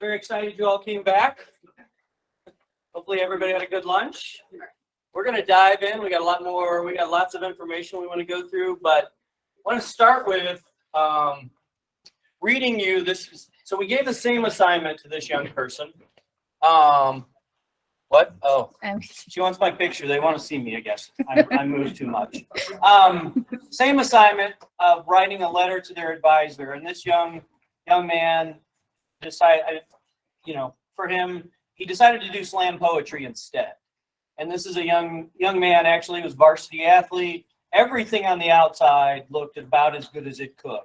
Very excited you all came back. Hopefully everybody had a good lunch. We're going to dive in. We got lots of information we want to go through, but I want to start with reading you this. So we gave the same assignment to this young person. What? Oh, she wants my picture. They want to see me, I guess. I moved too much. Same assignment of writing a letter to their advisor, and this young man decided, for him, he decided to do slam poetry instead. And this is a young man, actually, was varsity athlete. Everything on the outside looked about as good as it could.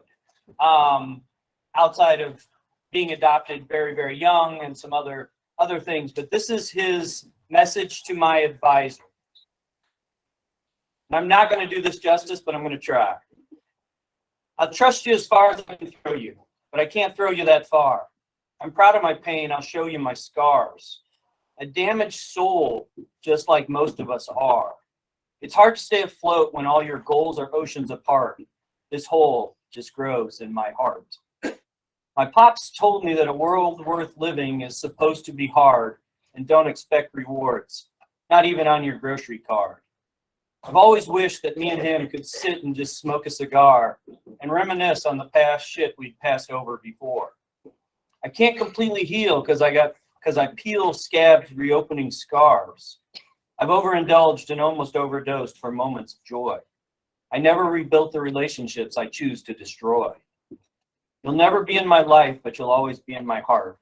Outside of being adopted very, very young and some other things. But this is his message to my advisor. And I'm not going to do this justice, but I'm going to try. I'll trust you as far as I can throw you, but I can't throw you that far. I'm proud of my pain. I'll show you my scars. A damaged soul, just like most of us are. It's hard to stay afloat when all your goals are oceans apart. This hole just grows in my heart. My pops told me that a world worth living is supposed to be hard, and don't expect rewards, not even on your grocery card. I've always wished that me and him could sit and just smoke a cigar and reminisce on the past shit we'd passed over before. I can't completely heal because I peel scabbed reopening scars. I've overindulged and almost overdosed for moments of joy. I never rebuilt the relationships I choose to destroy. You'll never be in my life, but you'll always be in my heart.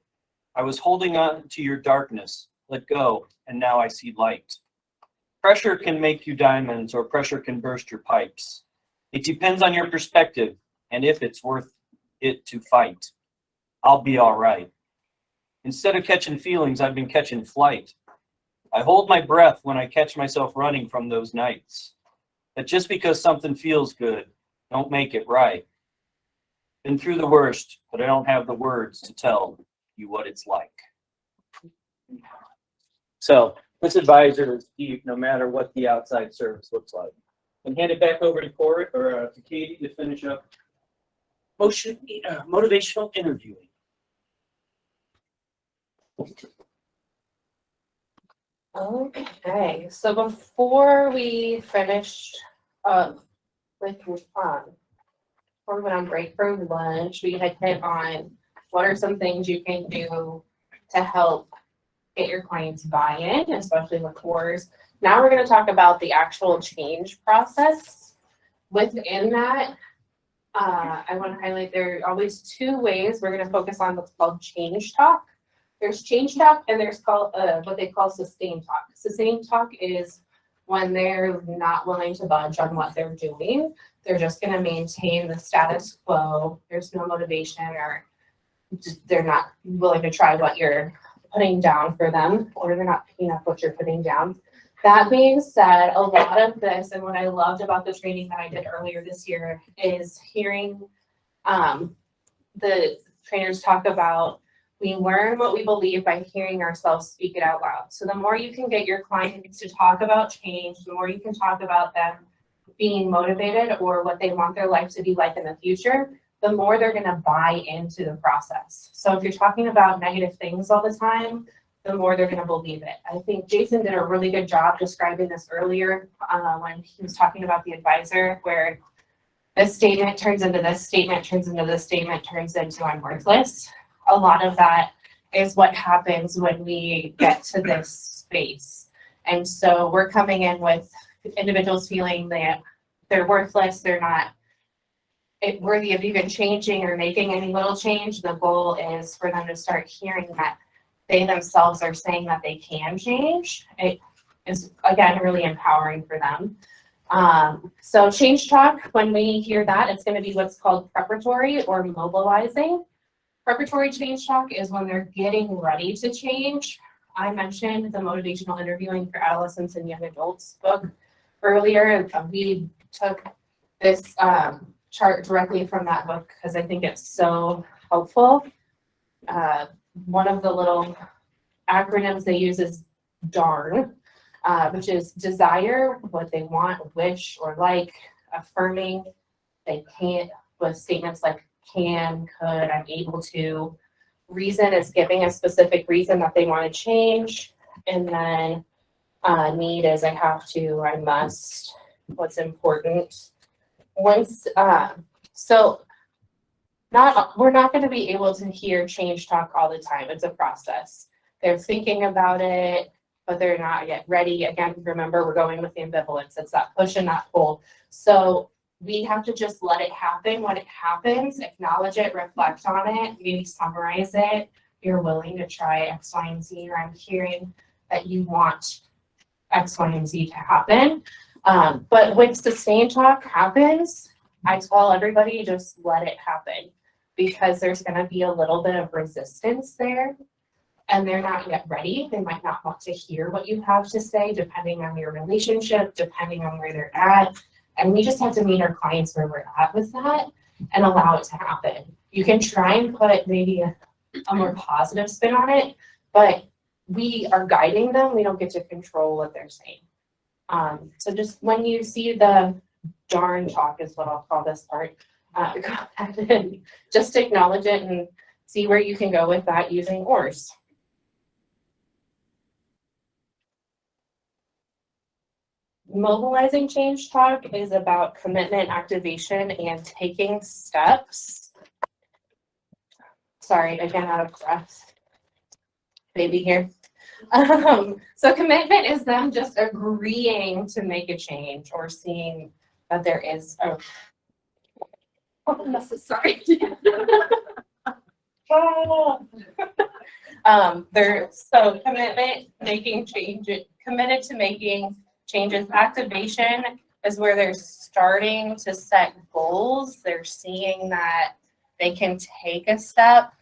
I was holding on to your darkness, let go, and now I see light. Pressure can make you diamonds, or pressure can burst your pipes. It depends on your perspective and if it's worth it to fight. I'll be all right. Instead of catching feelings, I've been catching flight. I hold my breath when I catch myself running from those nights. But just because something feels good, don't make it right. Been through the worst, but I don't have the words to tell you what it's like. So this advisor is deep, no matter what the outside service looks like. And hand it back over to Corey or to Katie to finish up motivational interviewing. Okay, so before we finished before we went on break for lunch, we had hit on what are some things you can do to help get your clients buy-in, especially with course. Now we're going to talk about the actual change process. Within that, I want to highlight there are always two ways. We're going to focus on what's called change talk. There's change talk and there's called what they call sustained talk. Sustained talk is when they're not willing to budge on what they're doing. They're just going to maintain the status quo. There's no motivation, or just they're not willing to try what you're putting down for them, or they're not picking up what you're putting down. That being said, a lot of this, and what I loved about the training that I did earlier this year, is hearing the trainers talk about we learn what we believe by hearing ourselves speak it out loud. So the more you can get your clients to talk about change, the more you can talk about them being motivated or what they want their life to be like in the future, the more they're going to buy into the process. So if you're talking about negative things all the time, the more they're going to believe it. I think Jason did a really good job describing this earlier when he was talking about the advisor, where this statement turns into this statement, turns into this statement, turns into I'm worthless. A lot of that is what happens when we get to this space. And so we're coming in with individuals feeling that they're worthless, they're not worthy of even changing or making any little change. The goal is for them to start hearing that they themselves are saying that they can change. It is, again, really empowering for them. So change talk, when we hear that, it's going to be what's called preparatory or mobilizing. Preparatory change talk is when they're getting ready to change. I mentioned the motivational interviewing for adolescents and young adults book earlier. We took this chart directly from that book because I think it's so helpful. One of the little acronyms they use is DARN, which is desire, what they want, wish, or like, affirming, they can't, with statements like can, could, I'm able to, reason is giving a specific reason that they want to change. And then need is I have to, I must, what's important. Once, so we're not going to be able to hear change talk all the time. It's a process. They're thinking about it, but they're not yet ready. Again, remember, we're going with the ambivalence. It's that push and that pull. So we have to just let it happen. When it happens, acknowledge it, reflect on it, maybe summarize it. You're willing to try X, Y, and Z, or I'm hearing that you want X, Y, and Z to happen. But when sustained talk happens, I tell everybody just let it happen, because there's going to be a little bit of resistance there and they're not yet ready. They might not want to hear what you have to say, depending on your relationship, depending on where they're at. And we just have to meet our clients where we're at with that and allow it to happen. You can try and put maybe a more positive spin on it, but we are guiding them. We don't get to control what they're saying. So just when you see the darn talk is what I'll call this part, go ahead and just acknowledge it and see where you can go with that using ORs. Mobilizing change talk is about commitment, activation, and taking steps. Sorry, again, out of breath. Baby here. So commitment is them just agreeing to make a change or seeing that there is a sorry. So commitment, making change, committed to making changes. Activation is where they're starting to set goals. They're seeing that they can take a step.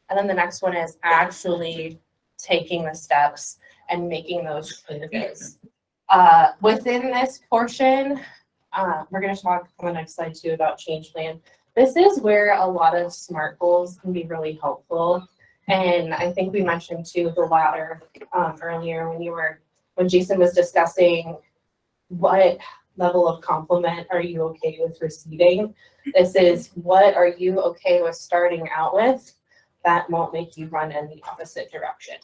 And then the next one is actually taking the steps and making those changes. Within this portion, we're going to talk on the next slide too about change plan. This is where a lot of SMART goals can be really helpful. And I think we mentioned too the latter earlier when Jason was discussing what level of compliment are you okay with receiving. This is what are you okay with starting out with that won't make you run in the opposite direction.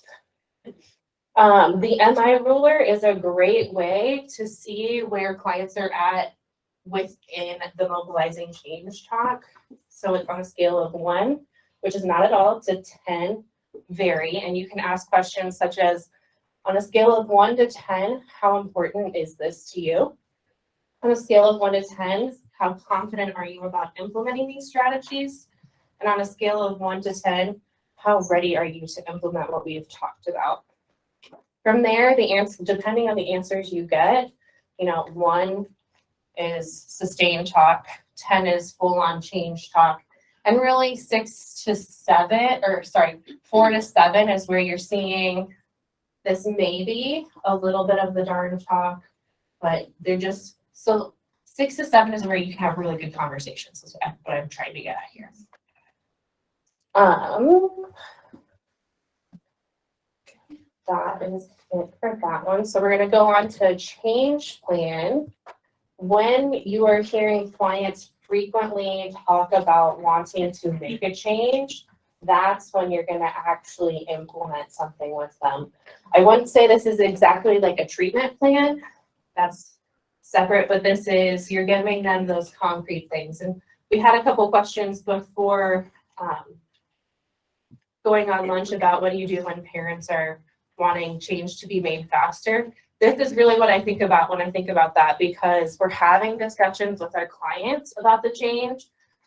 The MI ruler is a great way to see where clients are at within the mobilizing change talk. So it's on a scale of 1, which is not at all, to 10, vary. And you can ask questions such as, on a scale of 1 to 10, how important is this to you? On a scale of 1 to 10, how confident are you about implementing these strategies? And on a scale of 1 to 10, how ready are you to implement what we've talked about? From there, the answer, depending on the answers you get, 1 is sustained talk, 10 is full-on change talk, and really 4 to 7 is where you're seeing this maybe a little bit of the darn talk, but they're just, so 6 to 7 is where you can have really good conversations. Is what I'm trying to get at here. That is it for that one. So we're going to go on to change plan. When you are hearing clients frequently talk about wanting to make a change, that's when you're going to actually implement something with them. I wouldn't say this is exactly like a treatment plan. That's separate, but this is, you're giving them those concrete things. And we had a couple questions before going on lunch about what do you do when parents are wanting change to be made faster. This is really what I think about when I think about that, because we're having discussions with our clients about the change.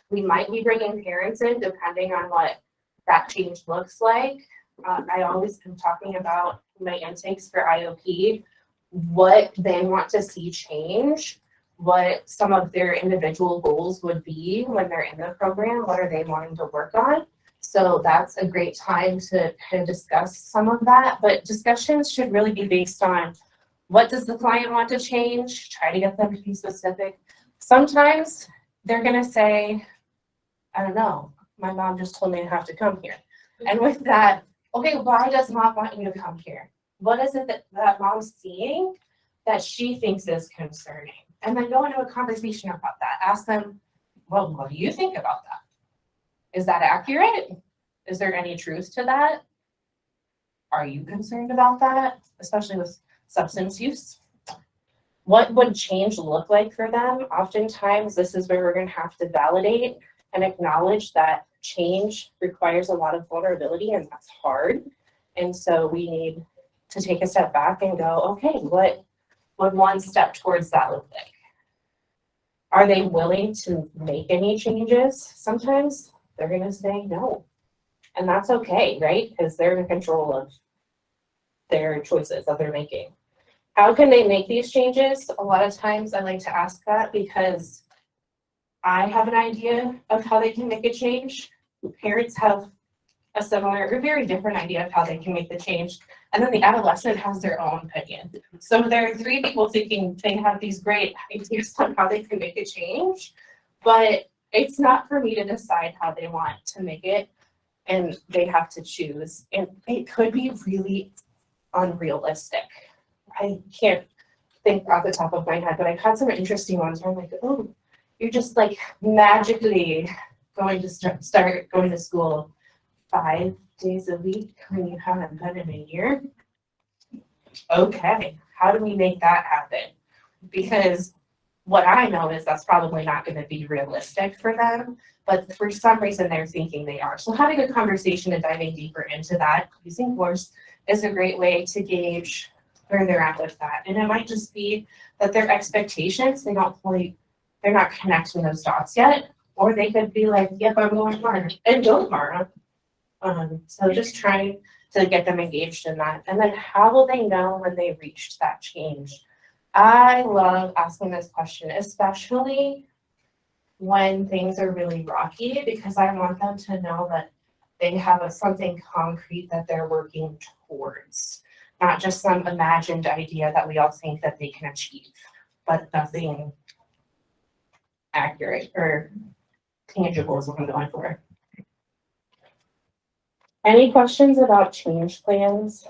We might be bringing parents in depending on what that change looks like. I always am talking about my intakes for IOP, what they want to see change, what some of their individual goals would be when they're in the program, what are they wanting to work on. So that's a great time to kind of discuss some of that, but discussions should really be based on what does the client want to change, try to get them to be specific. Sometimes they're gonna say, I don't know, my mom just told me I have to come here. And with that, okay, why does mom want you to come here? What is it that mom's seeing that she thinks is concerning? And then go into a conversation about that. Ask them, well, what do you think about that? Is that accurate? Is there any truth to that? Are you concerned about that, especially with substance use? What would change look like for them? Oftentimes, this is where we're going to have to validate and acknowledge that change requires a lot of vulnerability, and that's hard. And so we need to take a step back and go, okay, what would one step towards that look like? Are they willing to make any changes? Sometimes they're going to say no. And that's okay, right? Because they're in control of their choices that they're making. How can they make these changes? A lot of times I like to ask that because I have an idea of how they can make a change. Parents have a similar or very different idea of how they can make the change. And then the adolescent has their own opinion. So there are three people thinking they have these great ideas on how they can make a change, but it's not for me to decide how they want to make it, and they have to choose. And it could be really unrealistic. I can't think off the top of my head, but I've had some interesting ones where I'm like, oh, you're just like magically going to start going to school 5 days a week when you haven't done it in a year. Okay, how do we make that happen? Because what I know is that's probably not going to be realistic for them, but for some reason they're thinking they are. So having a conversation and diving deeper into that using force is a great way to gauge where they're at with that. And it might just be that their expectations, they're not connecting those dots yet, or they could be like, yep, I'm going tomorrow, and go tomorrow. So just trying to get them engaged in that. And then how will they know when they reached that change? I love asking this question, especially when things are really rocky, because I want them to know that they have something concrete that they're working towards, not just some imagined idea that we all think that they can achieve, but nothing accurate or tangible is what I'm going for. Any questions about change plans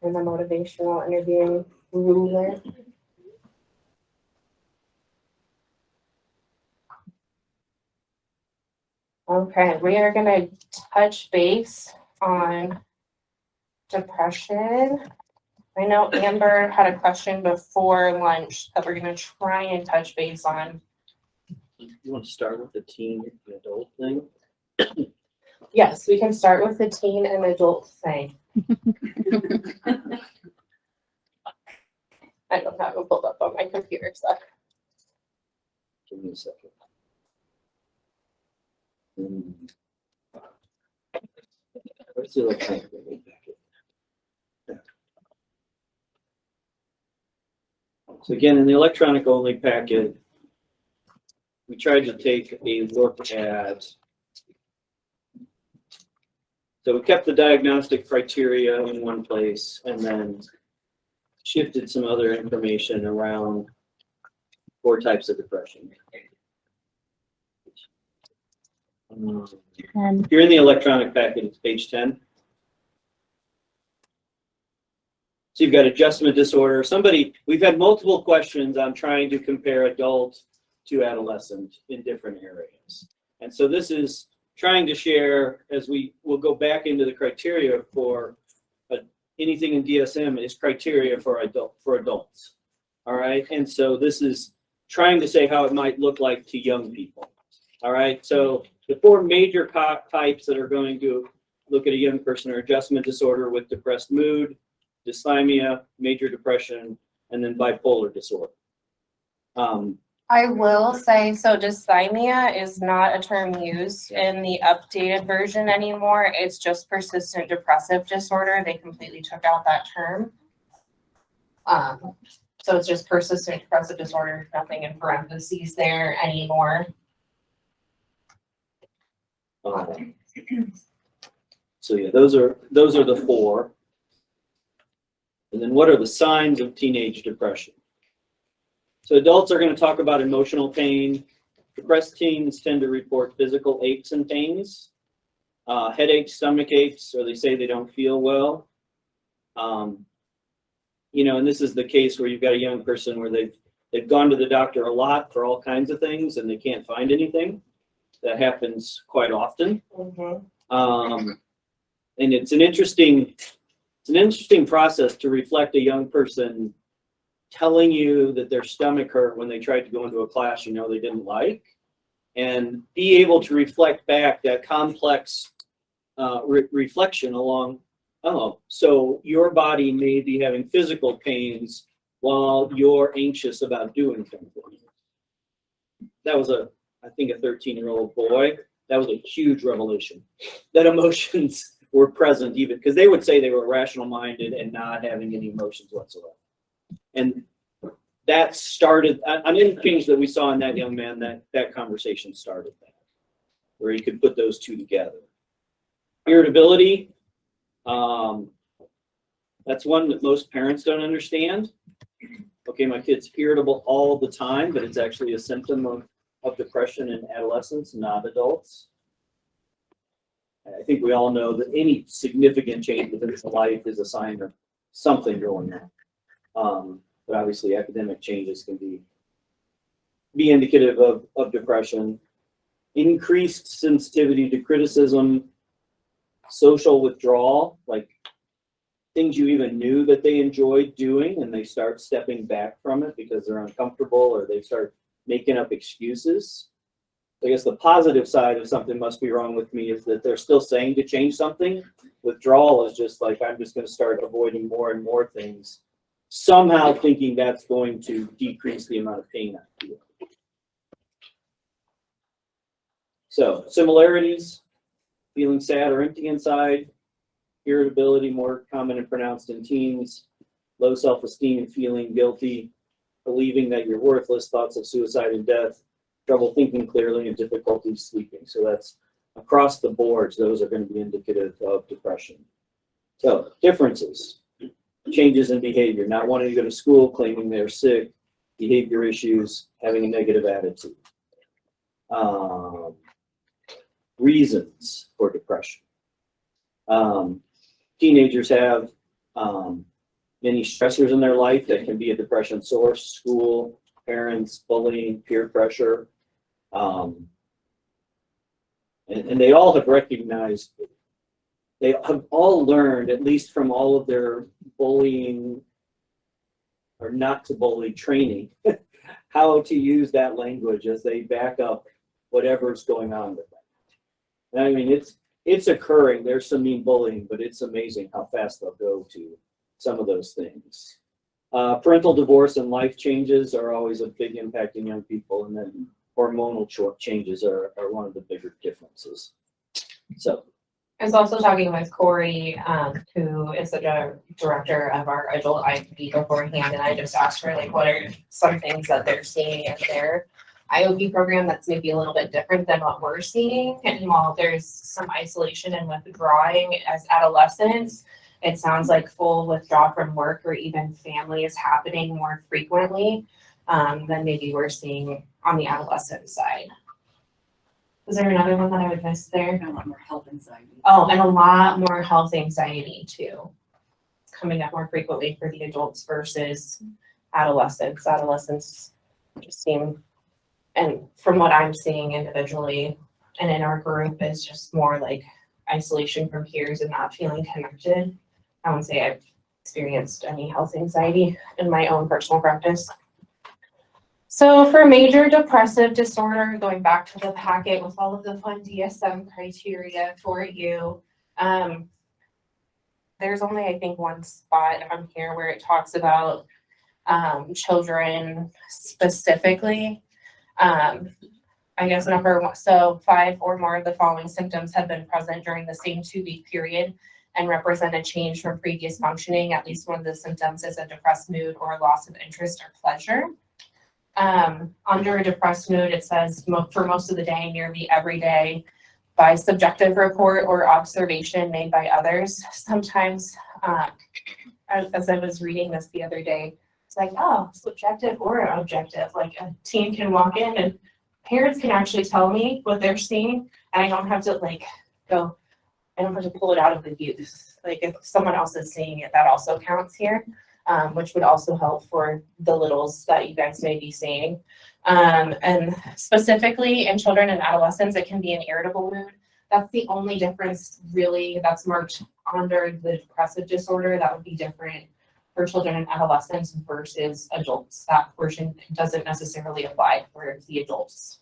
in the motivational interviewing ruler? Okay, we are going to touch base on depression. I know Amber had a question before lunch that we're going to try and touch base on. You want to start with the teen and adult thing? Yes, we can start with the teen and adult thing. I don't have it pulled up on my computer, so. Give me a second. Where's the electronic packet? So again, in the electronic only packet, we tried to take a look at, so we kept the diagnostic criteria in one place and then shifted some other information around 4 types of depression. If you're in the electronic packet, it's page 10. So you've got adjustment disorder. We've had multiple questions on trying to compare adult to adolescent in different areas. And so this is trying to share, as we will go back into the criteria for anything in DSM is criteria for adults. All right. And so this is trying to say how it might look like to young people. All right. So the 4 major types that are going to look at a young person are adjustment disorder with depressed mood, dysthymia, major depression, and then bipolar disorder. I will say, so dysthymia is not a term used in the updated version anymore. It's just persistent depressive disorder. They completely took out that term. So it's just persistent depressive disorder, nothing in parentheses there anymore. So yeah, those are the 4. And then what are the signs of teenage depression? So adults are going to talk about emotional pain. Depressed teens tend to report physical aches and pains, headaches, stomach aches, or they say they don't feel well. And this is the case where you've got a young person where they've gone to the doctor a lot for all kinds of things and they can't find anything. That happens quite often. Mm-hmm. And it's an interesting process to reflect a young person telling you that their stomach hurt when they tried to go into a class they didn't like, and be able to reflect back that complex reflection along, oh, so your body may be having physical pains while you're anxious about doing something. That was I think a 13-year-old boy. That was a huge revelation, that emotions were present, even because they would say they were rational minded and not having any emotions whatsoever. And that started an interchange that we saw in that young man, that conversation started that, where he could put those two together. Irritability, that's one that most parents don't understand. Okay, my kid's irritable all the time, but it's actually a symptom of depression in adolescents, not adults. I think we all know that any significant change within their life is a sign of something going on. But obviously academic changes can be indicative of depression. Increased sensitivity to criticism, social withdrawal, like things you even knew that they enjoyed doing and they start stepping back from it because they're uncomfortable, or they start making up excuses. I guess the positive side of something must be wrong with me is that they're still saying to change something. Withdrawal is just like, I'm just going to start avoiding more and more things, somehow thinking that's going to decrease the amount of pain I feel. So similarities, feeling sad or empty inside, irritability, more common and pronounced in teens, low self-esteem and feeling guilty, believing that you're worthless, thoughts of suicide and death, trouble thinking clearly, and difficulty sleeping. So that's across the boards. Those are going to be indicative of depression. So differences, changes in behavior, not wanting to go to school, claiming they're sick, behavior issues, having a negative attitude. Reasons for depression. Teenagers have many stressors in their life that can be a depression source: school, parents, bullying, peer pressure. And they all have recognized, they have all learned, at least from all of their bullying or not to bully training, how to use that language as they back up whatever's going on with them. And I mean, it's occurring. There's some mean bullying, but it's amazing how fast they'll go to some of those things. Parental divorce and life changes are always a big impact in young people, and then hormonal changes are one of the bigger differences. So I was also talking with Corey, who is the director of our adult IOP beforehand, and I just asked her, like, what are some things that they're seeing in their IOP program that's maybe a little bit different than what we're seeing. And while there's some isolation and withdrawing as adolescents, it sounds like full withdrawal from work or even family is happening more frequently than maybe we're seeing on the adolescent side. Was there another one that I would miss there? And a lot more health anxiety. Oh, and a lot more health anxiety too. It's coming up more frequently for the adults versus adolescents. Adolescents just seem, and from what I'm seeing individually and in our group, is just more like isolation from peers and not feeling connected. I wouldn't say I've experienced any health anxiety in my own personal practice. So for major depressive disorder, going back to the packet with all of the fun DSM criteria for you, there's only, I think, one spot on here where it talks about children specifically. I guess number one, so 5 or more of the following symptoms have been present during the same 2-week period and represent a change from previous functioning. At least one of the symptoms is a depressed mood or a loss of interest or pleasure. Under a depressed mood, it says for most of the day, nearly every day, by subjective report or observation made by others. Sometimes, as I was reading this the other day, it's like, oh, subjective or objective. Like a teen can walk in and parents can actually tell me what they're seeing, and I don't have to go, I don't have to pull it out of the youth. Like if someone else is seeing it, that also counts here, which would also help for the littles that you guys may be seeing. And specifically in children and adolescents, it can be an irritable mood, That's the only difference really that's marked under the depressive disorder. That would be different for children and adolescents versus adults. That portion doesn't necessarily apply for the adults.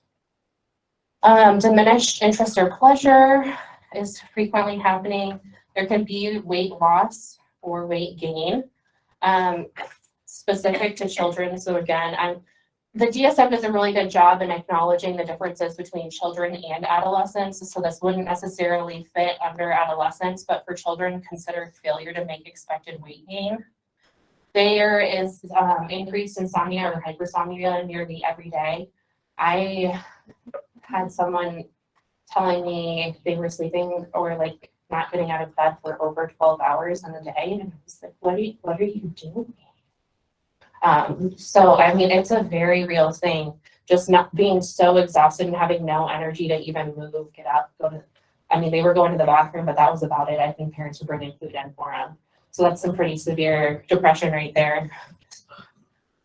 Diminished interest or pleasure is frequently happening. There can be weight loss or weight gain, specific to children. So again, the DSM does a really good job in acknowledging the differences between children and adolescents. So this wouldn't necessarily fit under adolescents, but for children, consider failure to make expected weight gain. There is increased insomnia or hypersomnia nearly every day. I had someone telling me they were sleeping or like not getting out of bed for over 12 hours in a day. And I was like, what are you doing? So, I mean, it's a very real thing. Just not being so exhausted and having no energy to even move, get up, they were going to the bathroom, but that was about it. I think parents were bringing food in for them. So that's some pretty severe depression right there.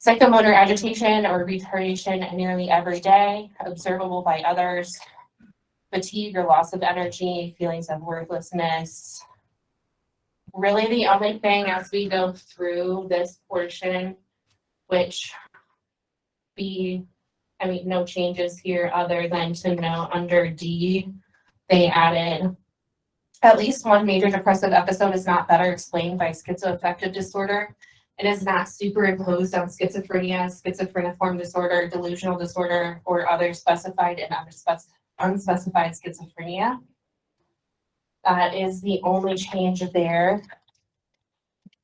Psychomotor agitation or retardation nearly every day, observable by others. Fatigue or loss of energy, feelings of worthlessness. Really the only thing as we go through this portion, which no changes here other than to know under D, they added at least one major depressive episode is not better explained by schizoaffective disorder. It is not superimposed on schizophrenia, schizophreniform disorder, delusional disorder, or other specified and unspecified schizophrenia. That is the only change there.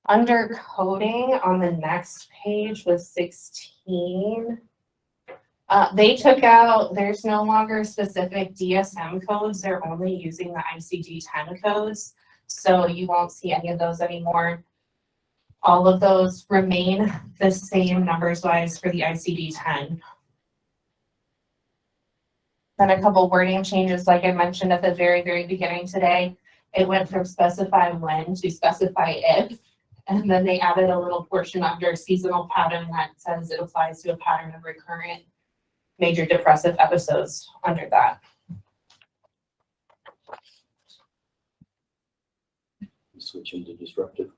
Under coding on the next page was 16. They took out, there's no longer specific DSM codes. They're only using the ICD-10 codes. So you won't see any of those anymore. All of those remain the same numbers wise for the ICD-10. Then a couple wording changes, like I mentioned at the very, very beginning today. It went from specify when to specify if. And then they added a little portion under seasonal pattern that says it applies to a pattern of recurrent major depressive episodes under that. Switch into disruptive.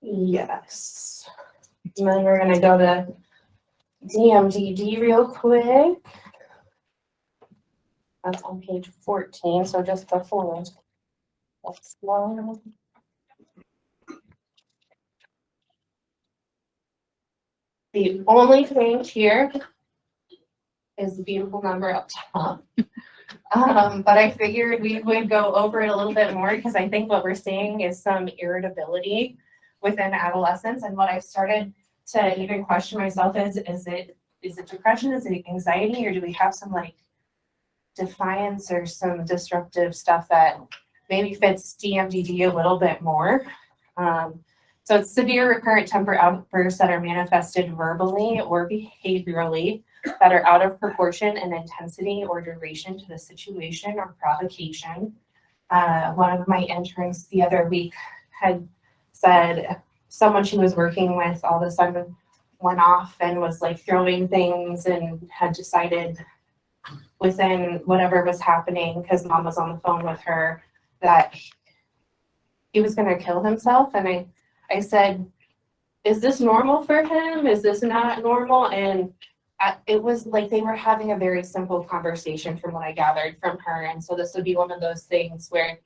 Yes. And then we're gonna go to DMDD real quick. That's on page 14, so just before. That's one. The only change here is the beautiful number up top. But I figured we would go over it a little bit more because I think what we're seeing is some irritability within adolescence. And what I've started to even question myself is it depression, is it anxiety, or do we have some like defiance or some disruptive stuff that maybe fits DMDD a little bit more? So it's severe recurrent temper outbursts that are manifested verbally or behaviorally that are out of proportion in intensity or duration to the situation or provocation. One of my interns the other week had said someone she was working with all of a sudden went off and was like throwing things and had decided within whatever was happening, because mom was on the phone with her, that he was going to kill himself. And I said, is this normal for him? Is this not normal? And it was like they were having a very simple conversation from what I gathered from her. And so this would be one of those things where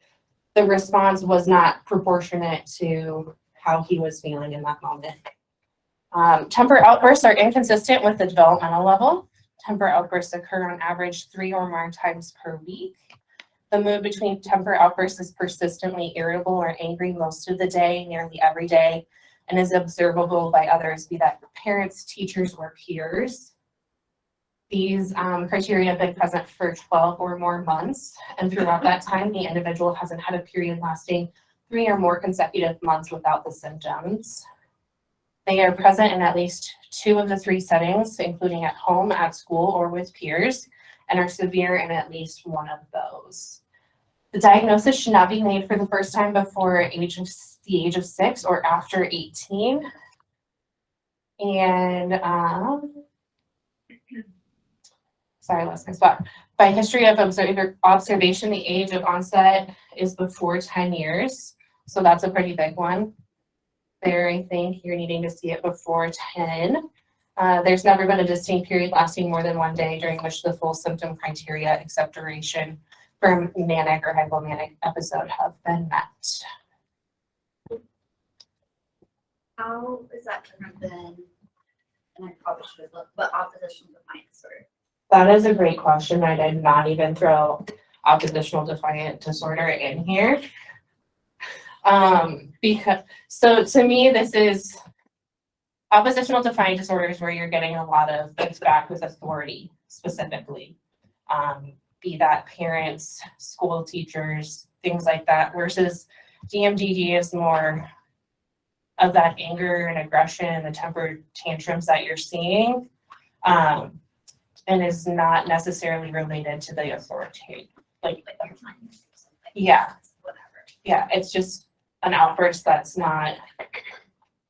the response was not proportionate to how he was feeling in that moment. Temper outbursts are inconsistent with the developmental level. Temper outbursts occur on average 3 or more times per week. The mood between temper outbursts is persistently irritable or angry most of the day, nearly every day, and is observable by others, be that parents, teachers, or peers. These criteria have been present for 12 or more months, and throughout that time, the individual hasn't had a period lasting 3 or more consecutive months without the symptoms. They are present in at least 2 of the 3 settings, including at home, at school, or with peers, and are severe in at least one of those. The diagnosis should not be made for the first time before the age of 6 or after 18. And sorry, I lost my spot. By history of observation, the age of onset is before 10 years. So that's a pretty big one. There, I think you're needing to see it before 10. There's never been a distinct period lasting more than 1 day during which the full symptom criteria, except duration for manic or hypomanic episode, have been met. How is that different than, and I probably should have looked, but oppositional defiant disorder? That is a great question. I did not even throw oppositional defiant disorder in here. Because, so to me, this is oppositional defiant disorders where you're getting a lot of pushback with authority specifically. Be that parents, school teachers, things like that, versus DMDD is more of that anger and aggression, the temper tantrums that you're seeing, and is not necessarily related to the authority. Like yeah, Whatever. yeah, it's just an outburst that's not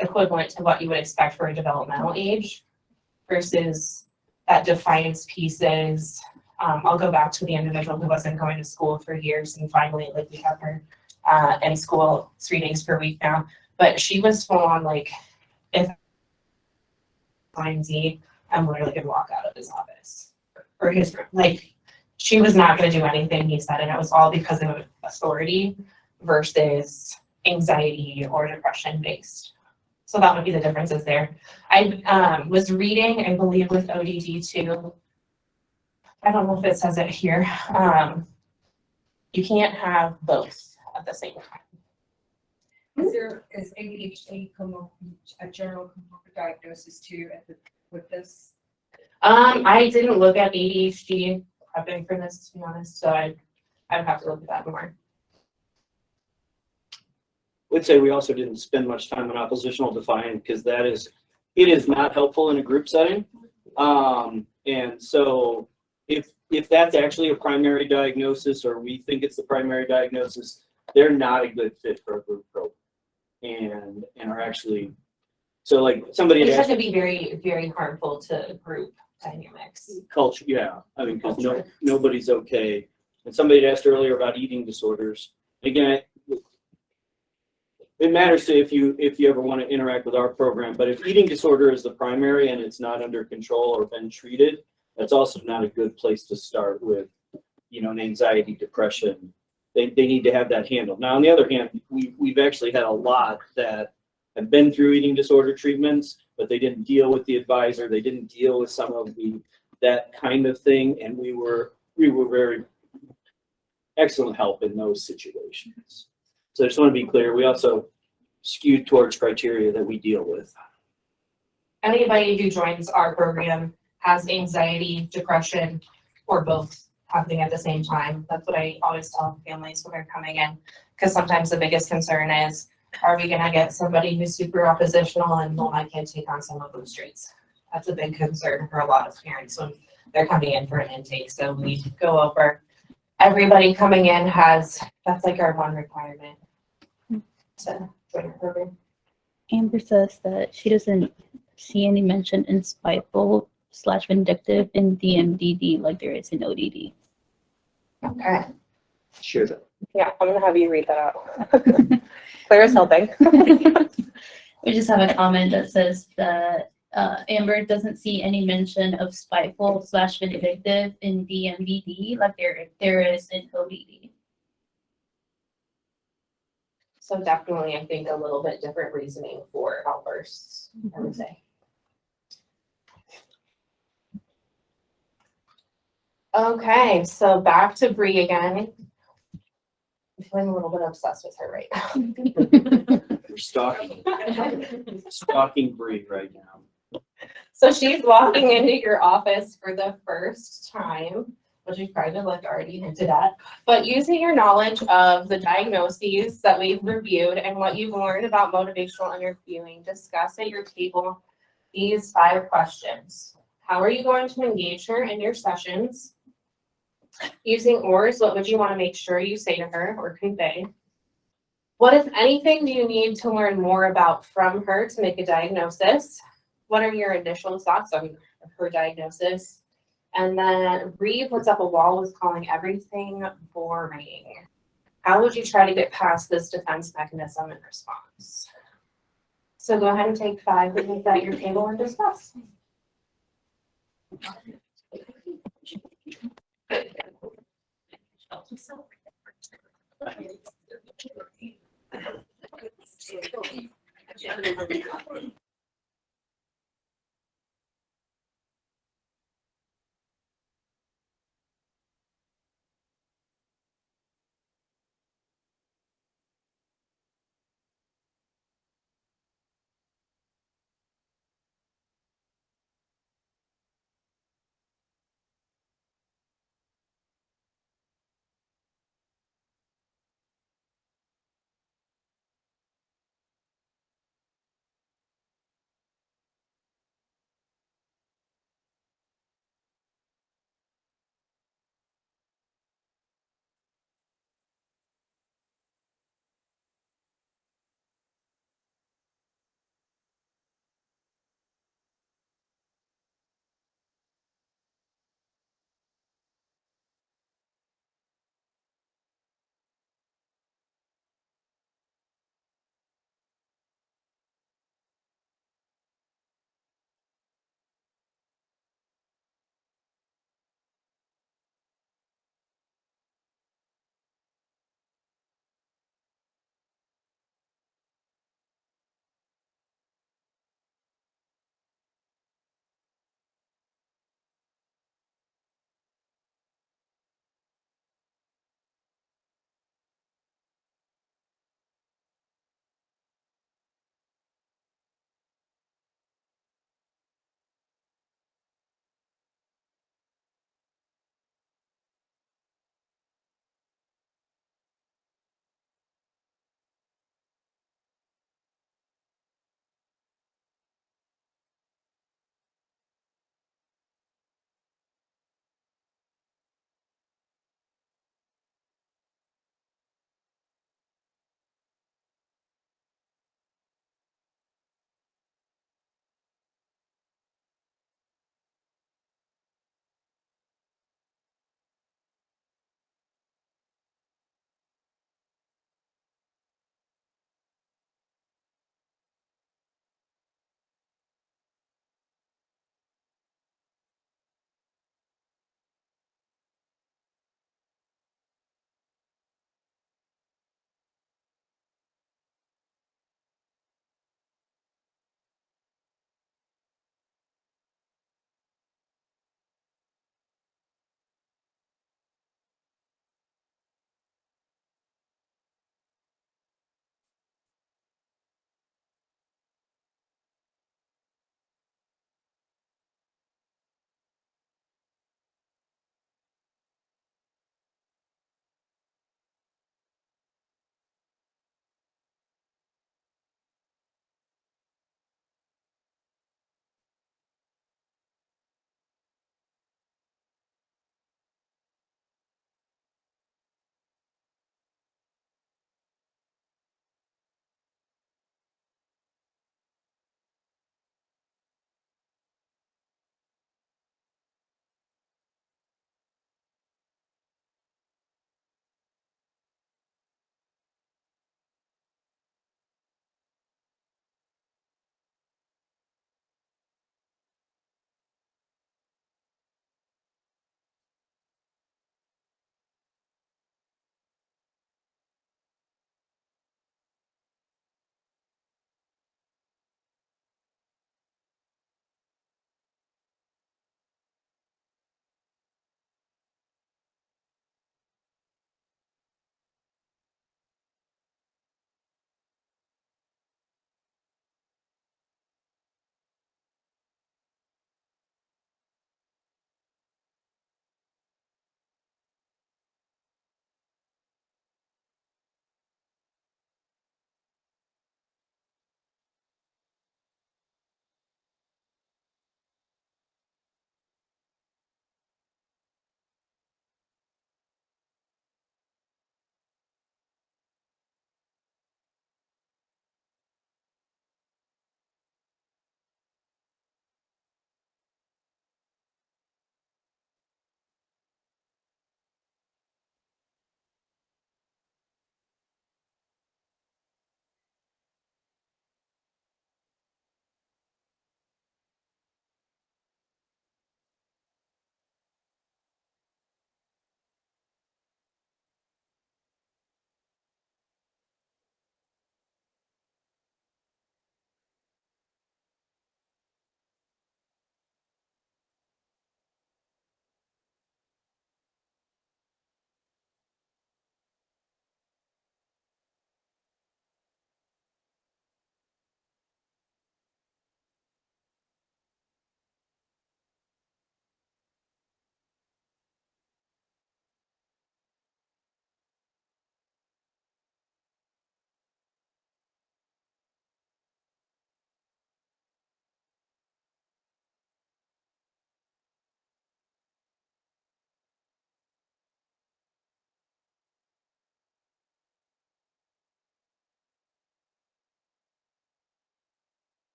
equivalent to what you would expect for a developmental age, versus that defiance piece is, I'll go back to the individual who wasn't going to school for years, and finally, like, we have her in school 3 days per week now, but she was full on, like, if I'm Z, I'm literally gonna walk out of his office or his room. Like, she was not gonna do anything he said, and it was all because of authority versus anxiety or depression based. So that would be the differences there. I was reading, I believe, with ODD too. I don't know if it says it here. You can't have both at the same time. Is ADHD a general comorbid diagnosis too with this? I didn't look at ADHD prepping for this, to be honest, so I would have to look at that more. Would say we also didn't spend much time on oppositional defiant because it is not helpful in a group setting. And so if that's actually a primary diagnosis, or we think it's the primary diagnosis, they're not a good fit for a group program, and are actually, so like somebody had It asked, could be very, very harmful to group dynamics. culture, yeah, I mean, because nobody's okay. And somebody had asked earlier about eating disorders. Again, it matters to if you ever want to interact with our program, but if eating disorder is the primary and it's not under control or been treated, that's also not a good place to start with, an anxiety, depression. They need to have that handled. Now, on the other hand, we've actually had a lot that have been through eating disorder treatments, but they didn't deal with the advisor. They didn't deal with some of that kind of thing, and we were very excellent help in those situations. So I just want to be clear, we also skew towards criteria that we deal with. Anybody who joins our program has anxiety, depression, or both happening at the same time. That's what I always tell families when they're coming in, because sometimes the biggest concern is, are we going to get somebody who's super oppositional and will my kid take on some of those traits? That's a big concern for a lot of parents when they're coming in for an intake. So we go over everybody coming in that's like our one requirement to join our program. Amber says that she doesn't see any mention in spiteful/vindictive in DMDD like there is in ODD. Okay. Sure. Yeah, I'm going to have you read that out. Claire's helping. We just have a comment that says that Amber doesn't see any mention of spiteful/vindictive in DMDD like there is in ODD. So definitely, I think a little bit different reasoning for outbursts, I would say. Okay, so back to Bree again. I'm feeling a little bit obsessed with her right now. We're stalking Bree right now. So she's walking into your office for the first time, which we kind of like already hinted at, but using your knowledge of the diagnoses that we've reviewed and what you've learned about motivational interviewing, discuss at your table these 5 questions. How are you going to engage her in your sessions? Using ORs, what would you want to make sure you say to her or convey? What, if anything, do you need to learn more about from her to make a diagnosis? What are your initial thoughts on her diagnosis? And then Bree puts up a wall with calling everything boring. How would you try to get past this defense mechanism in response? So go ahead and take 5 minutes at your table and discuss.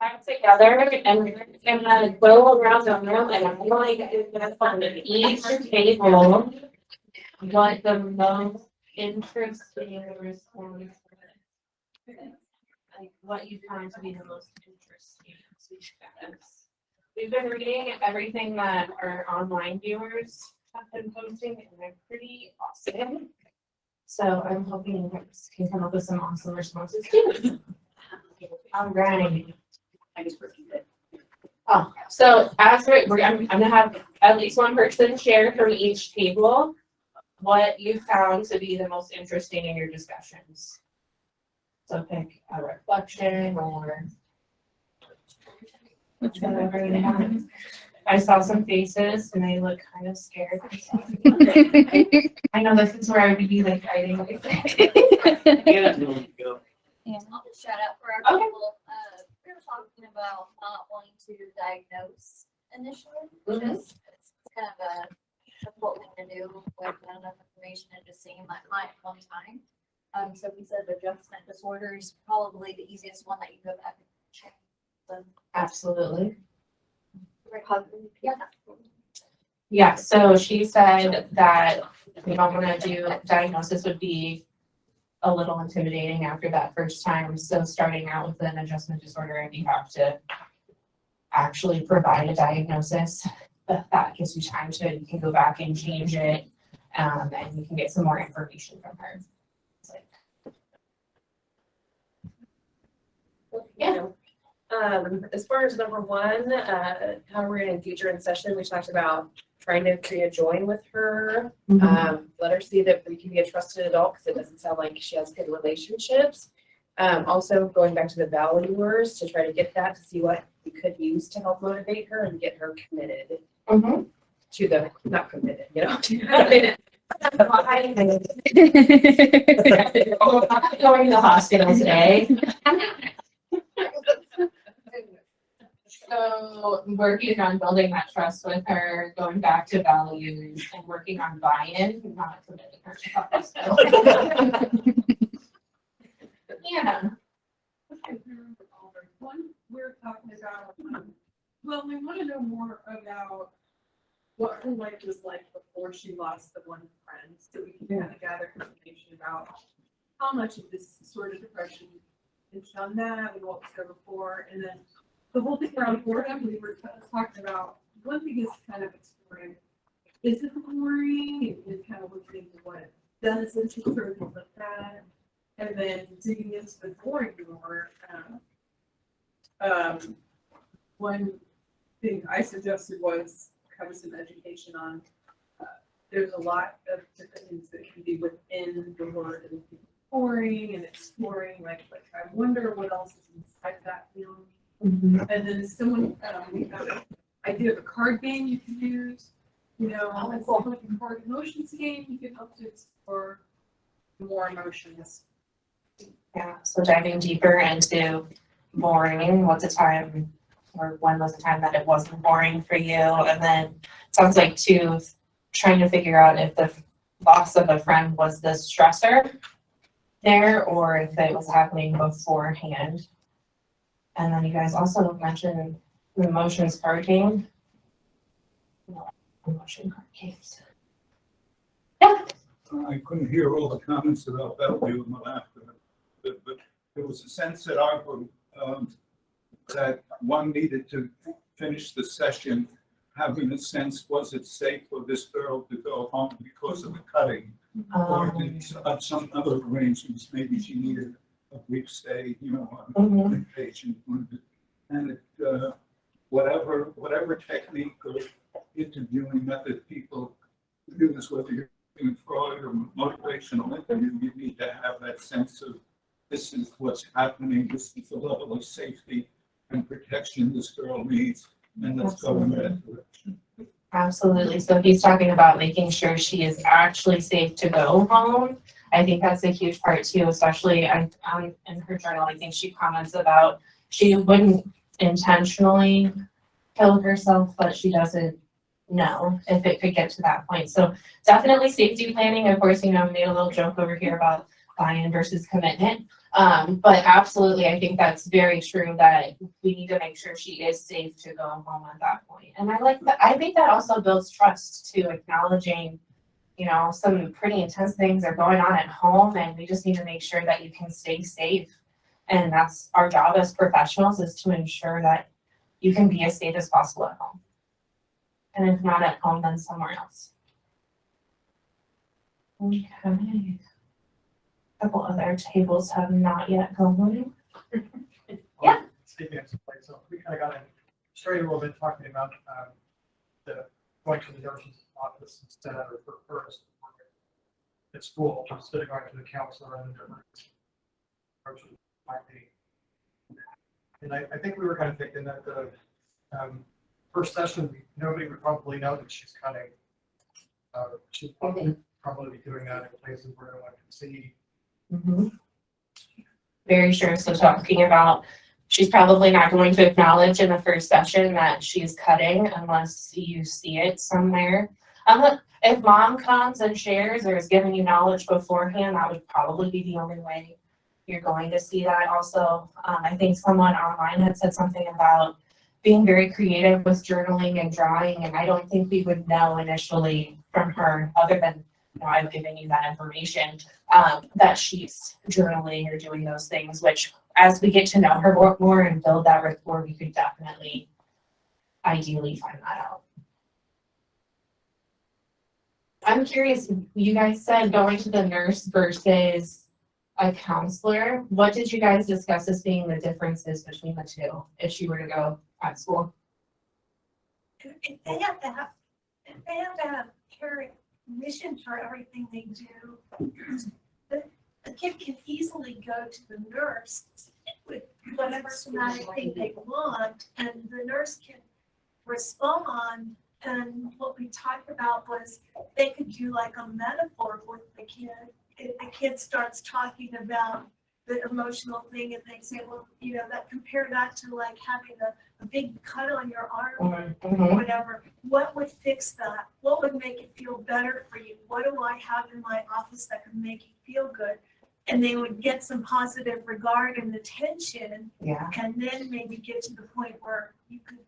Back together and we're gonna go around the room and I'm going to find each table what the most interesting response was. Like what you find to be the most interesting. We've been reading everything that our online viewers have been posting and they're pretty awesome. So I'm hoping you guys can come up with some awesome responses too. All right. Oh, so as I'm gonna have at least one person share from each table what you found to be the most interesting in your discussions. So pick a reflection or whatever you have. I saw some faces and they look kind of scared. I know this is where I would be like hiding. Go. I'll just shout out for our Okay. people. We were talking about not wanting to diagnose initially, Mhm. because it's kind of that's what we're gonna do with not enough information and just seeing that client one time. So we said adjustment disorder is probably the easiest one that you go back and check. So, Absolutely. yeah. Yeah, so she said that we don't want to do diagnosis would be a little intimidating after that first time. So starting out with an adjustment disorder and you have to actually provide a diagnosis, but that gives you time to, you can go back and change it. And you can get some more information from her. Yeah. As far as number one, how we're gonna engage her in session, we talked about trying to create a join with her. Let her see that we can be a trusted adult, because it doesn't sound like she has good relationships. Also going back to the valuers to try to get that, to see what we could use to help motivate her and get her committed Mhm. to the, not committed, you know. Going to the hospital today. So working on building that trust with her, going back to values and working on buy-in, not committing her to the hospital. Yeah. One, we're talking about, well, we want to know more about what her life was like before she lost the one friend, so we can kind of gather information about how much of this sort of depression is on that and what was there before, and then the whole thing around boredom, we were talking about, one thing is kind of exploring physical boring and kind of looking into what it does into sort of things like that. And then digging into the boring more. One thing I suggested was having some education on, there's a lot of different things that can be within the word and boring and exploring, like I wonder what else is inside that feeling. Mhm. And then someone, we have an idea of a card game you can use, you know, it's like a card emotions game, you can help to explore more emotions. Yeah, so diving deeper into boring, what's a time or when was the time that it wasn't boring for you? And then it sounds like too, trying to figure out if the loss of a friend was the stressor there or if it was happening beforehand. And then you guys also mentioned the emotions card game. Emotion card games. Yeah. I couldn't hear all the comments about Bellevue in the laughter, but there was a sense that our group, that one needed to finish the session having a sense, was it safe for this girl to go home because of the cutting? Or did some other arrangements, maybe she needed a brief stay, you know, on inpatient. And it, whatever technique or interviewing method people use, whether you're doing Freud or motivational interview, you need to have that sense of this is what's happening, this is the level of safety and protection this girl needs, and let's go in that direction. Absolutely. So he's talking about making sure she is actually safe to go home. I think that's a huge part too, especially in her journal. I think she comments about she wouldn't intentionally kill herself, but she doesn't know if it could get to that point. So definitely safety planning. Of course, you know, I made a little joke over here about buy-in versus commitment. But absolutely, I think that's very true that we need to make sure she is safe to go home at that point. And I like that. I think that also builds trust to acknowledging, you know, some pretty intense things are going on at home, and we just need to make sure that you can stay safe. And that's our job as professionals, is to ensure that you can be as safe as possible at home. And if not at home, then somewhere else. Okay. A couple other tables have not yet gone. Yeah. Speaking of place, so we kind of got straight a little bit talking about the going to the nurse's office instead of her first at school, instead of going to the counselor and the different approaches might be. And I think we were kind of thinking that the first session, nobody would probably know that she's cutting. She'd probably be doing that in places where no one can see. Very sure. So talking about, she's probably not going to acknowledge in the first session that she's cutting unless you see it somewhere. If mom comes and shares or is giving you knowledge beforehand, that would probably be the only way you're going to see that. Also, I think someone online had said something about being very creative with journaling and drawing, and I don't think we would know initially from her, other than, you know, I've given you that information, that she's journaling or doing those things, which as we get to know her more and build that rapport, we could definitely ideally find that out. I'm curious, you guys said going to the nurse versus a counselor. What did you guys discuss as being the differences between the two if she were to go at school? If they have to have permission for everything they do, the kid can easily go to the nurse with whatever somatic thing they want, and the nurse can respond. And what we talked about was they could do like a metaphor with the kid. If the kid starts talking about the emotional thing and they say, well, you know, that compare that to like having a big cut on your arm or whatever, what would fix that? What would make it feel better for you? What do I have in my office that can make you feel good? And they would get some positive regard and attention, and then maybe get to the point where you could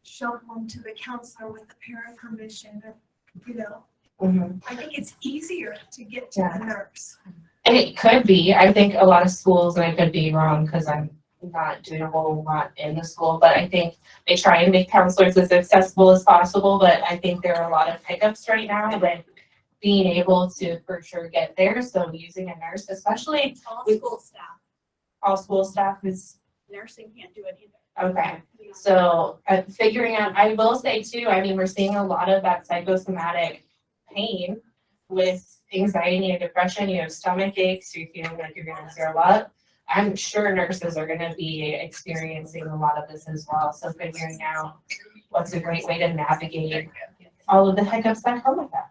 show them to the counselor with the parent permission, or, you know. I think it's easier to get to the nurse. And it could be. I think a lot of schools, and I could be wrong because I'm not doing a whole lot in the school, but I think they try and make counselors as accessible as possible. But I think there are a lot of hiccups right now with being able to for sure get there. So using a nurse, especially All with school staff, all school staff, is nursing can't do it either. okay. So figuring out, I will say too, I mean, we're seeing a lot of that psychosomatic pain with anxiety and depression. You have stomach aches, you're feeling like you're going to throw up. I'm sure nurses are going to be experiencing a lot of this as well. So figuring out what's a great way to navigate all of the hiccups that come with that.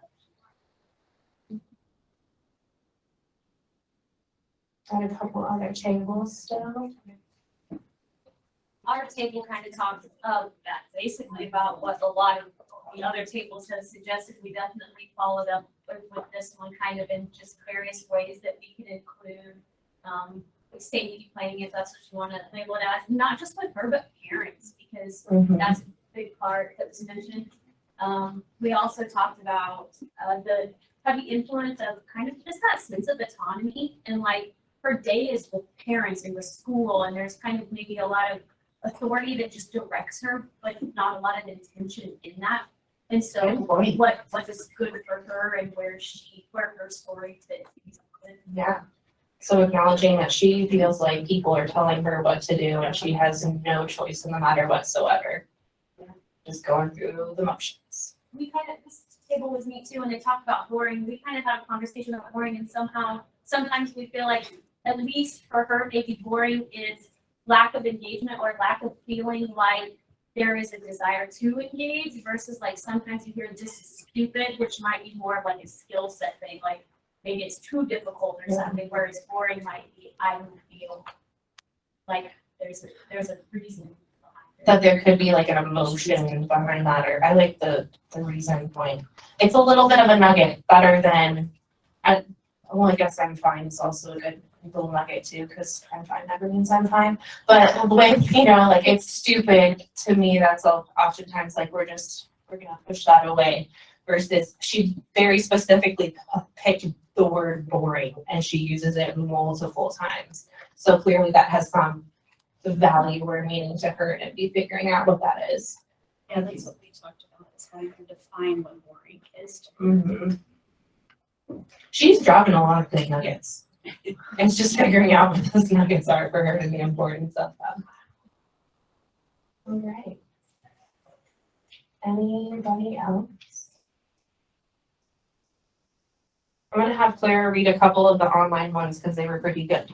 Got a couple other tables still. Our table kind of talks basically about what a lot of the other tables have suggested. We definitely followed up with this one kind of in just various ways that we can include safety planning, if that's what you want to label it as, not just with her, but parents, because that's a big part that was mentioned. We also talked about the heavy influence of kind of just that sense of autonomy, and like her day is with parents and with school, and there's kind of maybe a lot of authority that just directs her, but not a lot of intention in that. And so Good point. what is good for her and where her story fits. Yeah. So acknowledging that she feels like people are telling her what to do and she has no choice in the matter whatsoever. Just going through the motions. We kind of, this table was neat too, and they talked about boring. We kind of had a conversation about boring, and sometimes we feel like, at least for her, maybe boring is lack of engagement or lack of feeling like there is a desire to engage versus like sometimes you hear this is stupid, which might be more of like a skill set thing, like maybe it's too difficult or something, whereas boring might be, I would feel like there's a reason behind it. That there could be like an emotion behind that, or I like the reason point. It's a little bit of a nugget, better than, well, I guess I'm fine is also a good little nugget too, because I'm fine never means I'm fine. But with, like it's stupid, to me, that's oftentimes like we're gonna push that away. Versus she very specifically picked the word boring and she uses it multiple times. So clearly that has some value or meaning to her and be figuring out what that is. Yeah, that's what we talked about, is trying to define what boring is. She's dropping a lot of good nuggets. It's just figuring out what those nuggets are for her and the importance of them. All right. Anybody else? I'm gonna have Claire read a couple of the online ones because they were pretty good.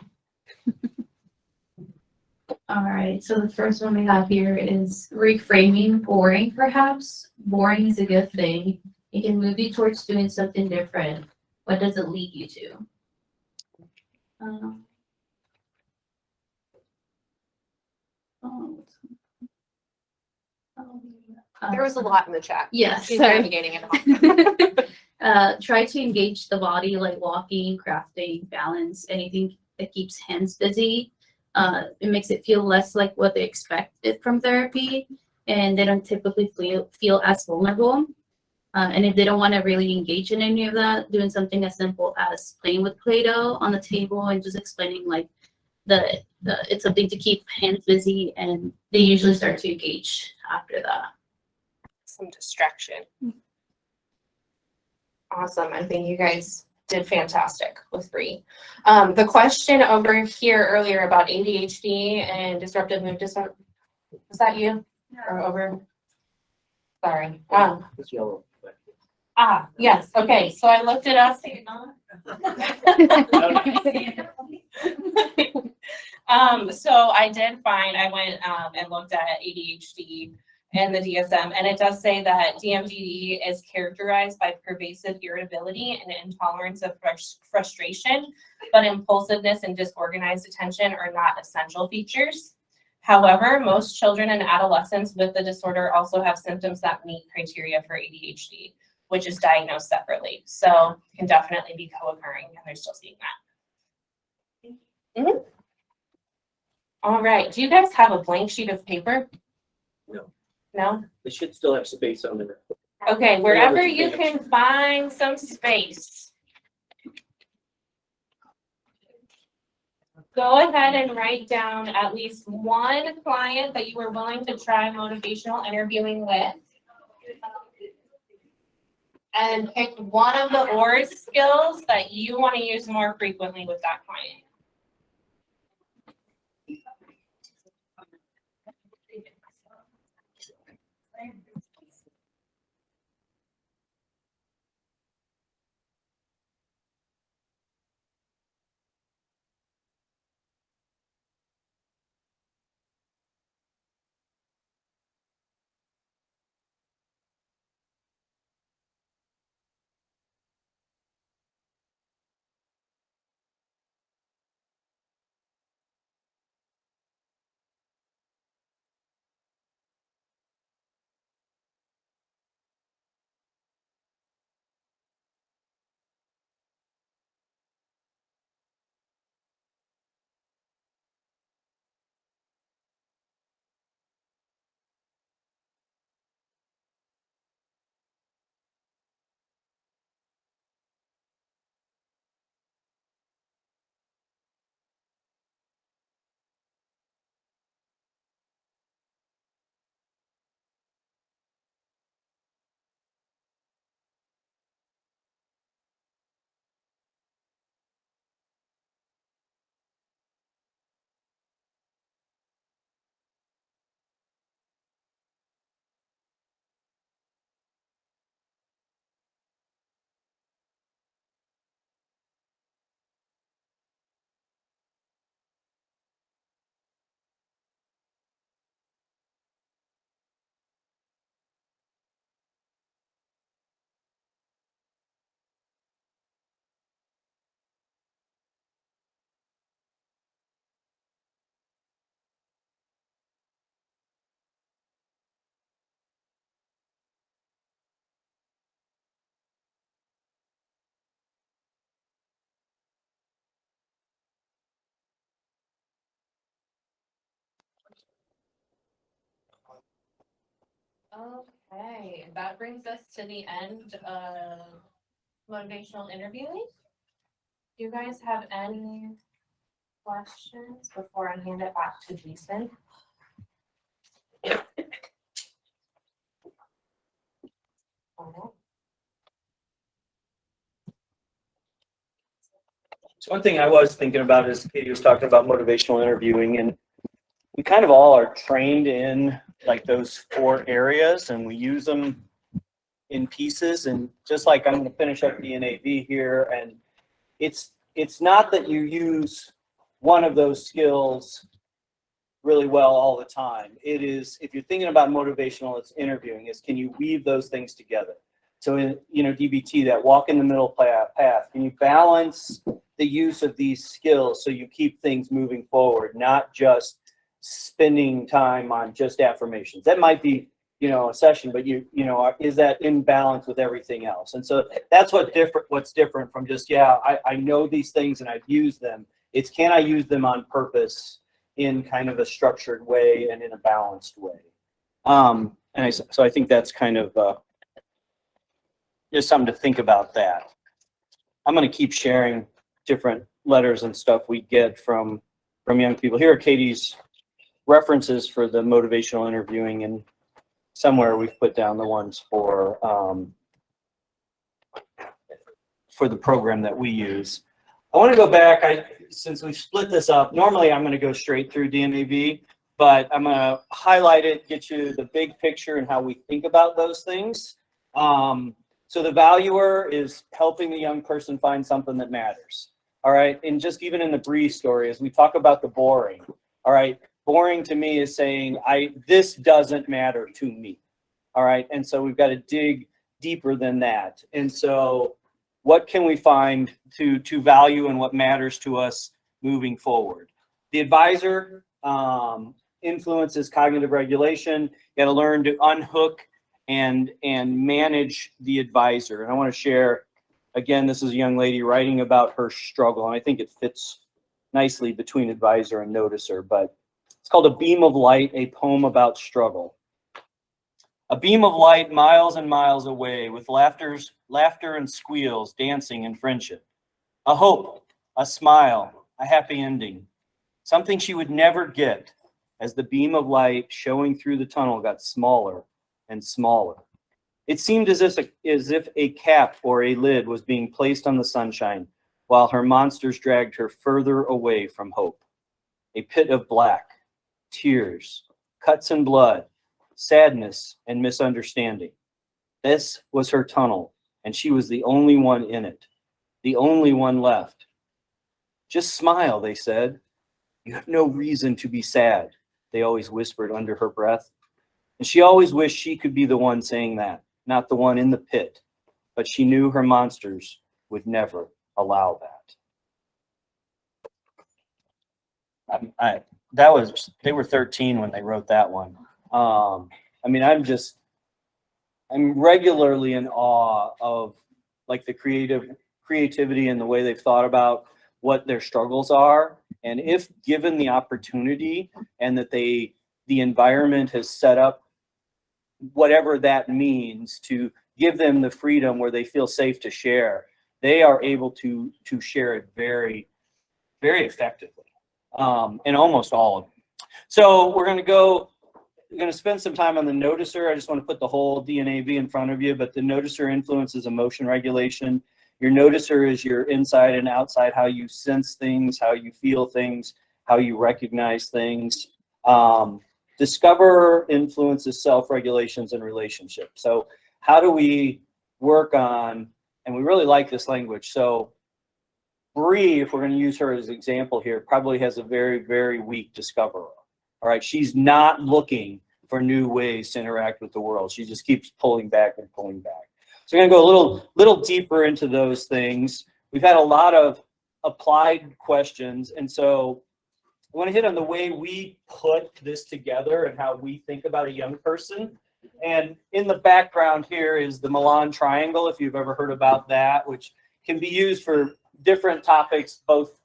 All right, so the first one we have here is reframing boring, perhaps. Boring is a good thing. It can move you towards doing something different. What does it lead you to? There was a lot in the chat. Yeah, She's sorry. navigating it all. Try to engage the body, like walking, crafting, balance, anything that keeps hands busy. It makes it feel less like what they expected from therapy, and they don't typically feel as vulnerable. And if they don't want to really engage in any of that, doing something as simple as playing with Play-Doh on the table and just explaining like it's something to keep hands busy, and they usually start to engage after that. Some distraction. Awesome. I think you guys did fantastic with 3. The question over here earlier about ADHD and disruptive mood disorder, was that you? Or over? Sorry. It's yellow. Yes. Okay. So I looked it up. So I did find, I went and looked at ADHD and the DSM, and it does say that DMDD is characterized by pervasive irritability and intolerance of frustration, but impulsiveness and disorganized attention are not essential features. However, most children and adolescents with the disorder also have symptoms that meet criteria for ADHD, which is diagnosed separately. So it can definitely be co-occurring, and they're still seeing that. All right. Do you guys have a blank sheet of paper? No. No? They should still have space on there. Okay, wherever you can find some space. Go ahead and write down at least one client that you were willing to try motivational interviewing with. And pick one of the ORS skills that you want to use more frequently with that client. Okay, that brings us to the end of motivational interviewing. Do you guys have any questions before I hand it back to Jason? Alright. So one thing I was thinking about is Katie was talking about motivational interviewing, and we kind of all are trained in like those 4 areas, and we use them in pieces. And just like I'm going to finish up the NAV here, and it's not that you use one of those skills really well all the time. It is, if you're thinking about motivational, it's interviewing, is can you weave those things together? So in, DBT, that walk in the middle path, can you balance the use of these skills so you keep things moving forward, not just spending time on just affirmations? That might be, a session, but is that in balance with everything else? And so that's what's different from just, I know these things and I've used them. It's, can I use them on purpose in kind of a structured way and in a balanced way? So I think that's kind of just something to think about that. I'm going to keep sharing different letters and stuff we get from young people. Here are Katie's references for the motivational interviewing, and somewhere we've put down the ones for the program that we use. I want to go back, since we've split this up, normally I'm going to go straight through DNAV, but I'm going to highlight it, get you the big picture and how we think about those things. So the valuer is helping the young person find something that matters. All right. And just even in the Bree story, as we talk about the boring, all right, boring to me is saying, this doesn't matter to me. All right. And so we've got to dig deeper than that. And so what can we find to value and what matters to us moving forward? The advisor influences cognitive regulation. You got to learn to unhook and manage the advisor. And I want to share, again, this is a young lady writing about her struggle, and I think it fits nicely between advisor and noticer, but it's called A Beam of Light, a poem about struggle. A beam of light miles and miles away, with laughter and squeals, dancing and friendship. A hope, a smile, a happy ending. Something she would never get as the beam of light showing through the tunnel got smaller and smaller. It seemed as if a cap or a lid was being placed on the sunshine, while her monsters dragged her further away from hope. A pit of black, tears, cuts and blood, sadness and misunderstanding. This was her tunnel, and she was the only one in it, the only one left. Just smile, they said. You have no reason to be sad, they always whispered under her breath. And she always wished she could be the one saying that, not the one in the pit. But she knew her monsters would never allow that. They were 13 when they wrote that one. I'm regularly in awe of like the creativity and the way they've thought about what their struggles are. And if given the opportunity and that the environment has set up whatever that means to give them the freedom where they feel safe to share, they are able to share it very, very effectively. And almost all of them. So we're going to spend some time on the noticer. I just want to put the whole DNAV in front of you, but the noticer influences emotion regulation. Your noticer is your inside and outside, how you sense things, how you feel things, how you recognize things. Discover influences self-regulations and relationships. So how do we work on, and we really like this language. So Bree, if we're going to use her as an example here, probably has a very, very weak discoverer. All right, she's not looking for new ways to interact with the world. She just keeps pulling back and pulling back. So we're going to go a little deeper into those things. We've had a lot of applied questions, and so I want to hit on the way we put this together and how we think about a young person. And in the background here is the Milan triangle, if you've ever heard about that, which can be used for different topics, both,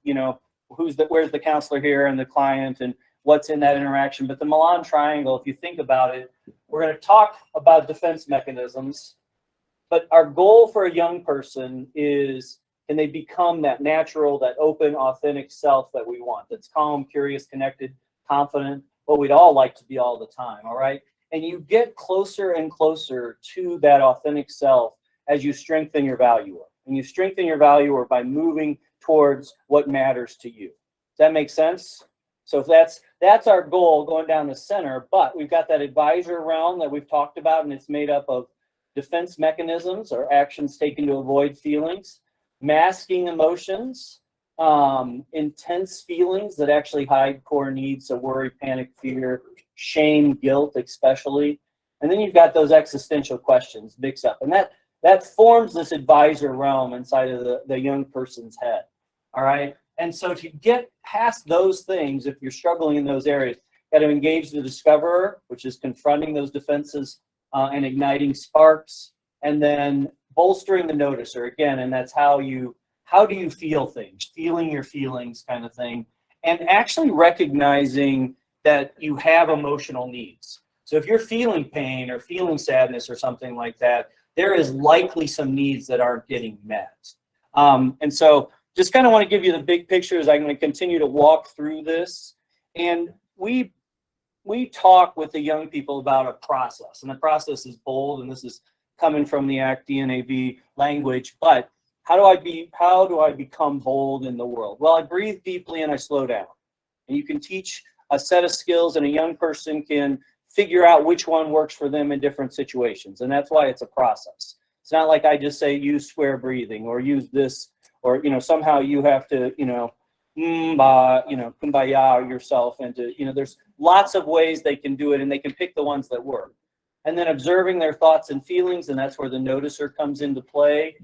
where's the counselor here and the client, and what's in that interaction. But the Milan triangle, if you think about it, we're going to talk about defense mechanisms, but our goal for a young person is, can they become that natural, that open, authentic self that we want, that's calm, curious, connected, confident, what we'd all like to be all the time, all right? And you get closer and closer to that authentic self as you strengthen your valuer. And you strengthen your valuer by moving towards what matters to you. Does that make sense? So if that's our goal going down the center, but we've got that advisor realm that we've talked about, and it's made up of defense mechanisms or actions taken to avoid feelings, masking emotions, intense feelings that actually hide core needs, so worry, panic, fear, shame, guilt especially. And then you've got those existential questions mixed up. And that forms this advisor realm inside of the young person's head, all right? And so to get past those things, if you're struggling in those areas, you got to engage the discoverer, which is confronting those defenses and igniting sparks, and then bolstering the noticer, again, and that's how do you feel things, feeling your feelings kind of thing, and actually recognizing that you have emotional needs. So if you're feeling pain or feeling sadness or something like that, there is likely some needs that aren't getting met. And so just kind of want to give you the big picture as I'm going to continue to walk through this. And we talk with the young people about a process, and the process is bold, and this is coming from the ACT DNAV language, but how do I become bold in the world? Well, I breathe deeply and I slow down. And you can teach a set of skills, and a young person can figure out which one works for them in different situations. And that's why it's a process. It's not like I just say use square breathing or use this, or somehow you have to kumbaya yourself into, there's lots of ways they can do it, and they can pick the ones that work. And then observing their thoughts and feelings, and that's where the noticer comes into play.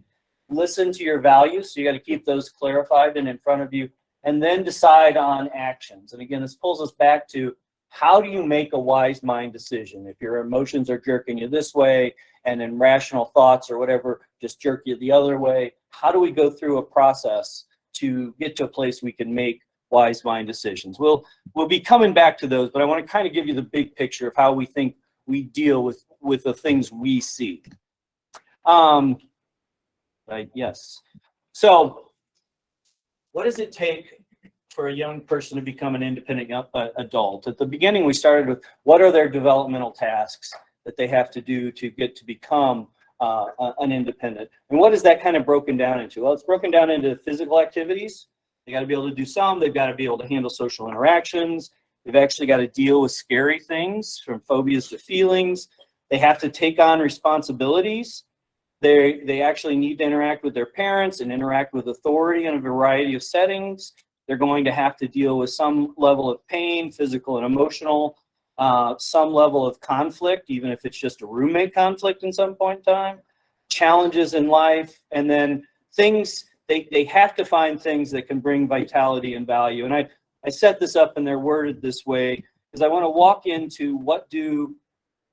Listen to your values, so you got to keep those clarified and in front of you, and then decide on actions. And again, this pulls us back to, how do you make a wise mind decision? If your emotions are jerking you this way, and then rational thoughts or whatever just jerk you the other way, how do we go through a process to get to a place we can make wise mind decisions? We'll be coming back to those, but I want to kind of give you the big picture of how we think we deal with the things we see. Yes. So what does it take for a young person to become an independent adult? At the beginning, we started with what are their developmental tasks that they have to do to get to become an independent. And what is that kind of broken down into? Well, it's broken down into physical activities. They got to be able to do some. They've got to be able to handle social interactions. They've actually got to deal with scary things, from phobias to feelings. They have to take on responsibilities. They actually need to interact with their parents and interact with authority in a variety of settings. They're going to have to deal with some level of pain, physical and emotional, some level of conflict, even if it's just a roommate conflict in some point in time, challenges in life, and then things, they have to find things that can bring vitality and value. And I set this up and they're worded this way because I want to walk into what do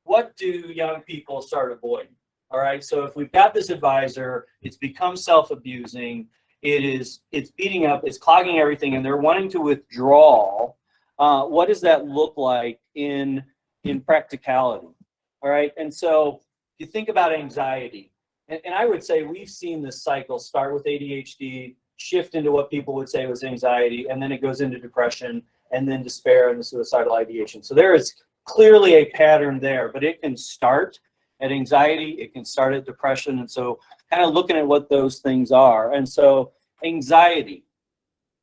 young people start avoiding. All right, so if we've got this advisor, it's become self-abusing, it's beating up, it's clogging everything, and they're wanting to withdraw. What does that look like in practicality? All right, and so if you think about anxiety, and I would say we've seen this cycle start with ADHD, shift into what people would say was anxiety, and then it goes into depression, and then despair and the suicidal ideation. So there is clearly a pattern there, but it can start at anxiety, it can start at depression, and so kind of looking at what those things are. And so anxiety,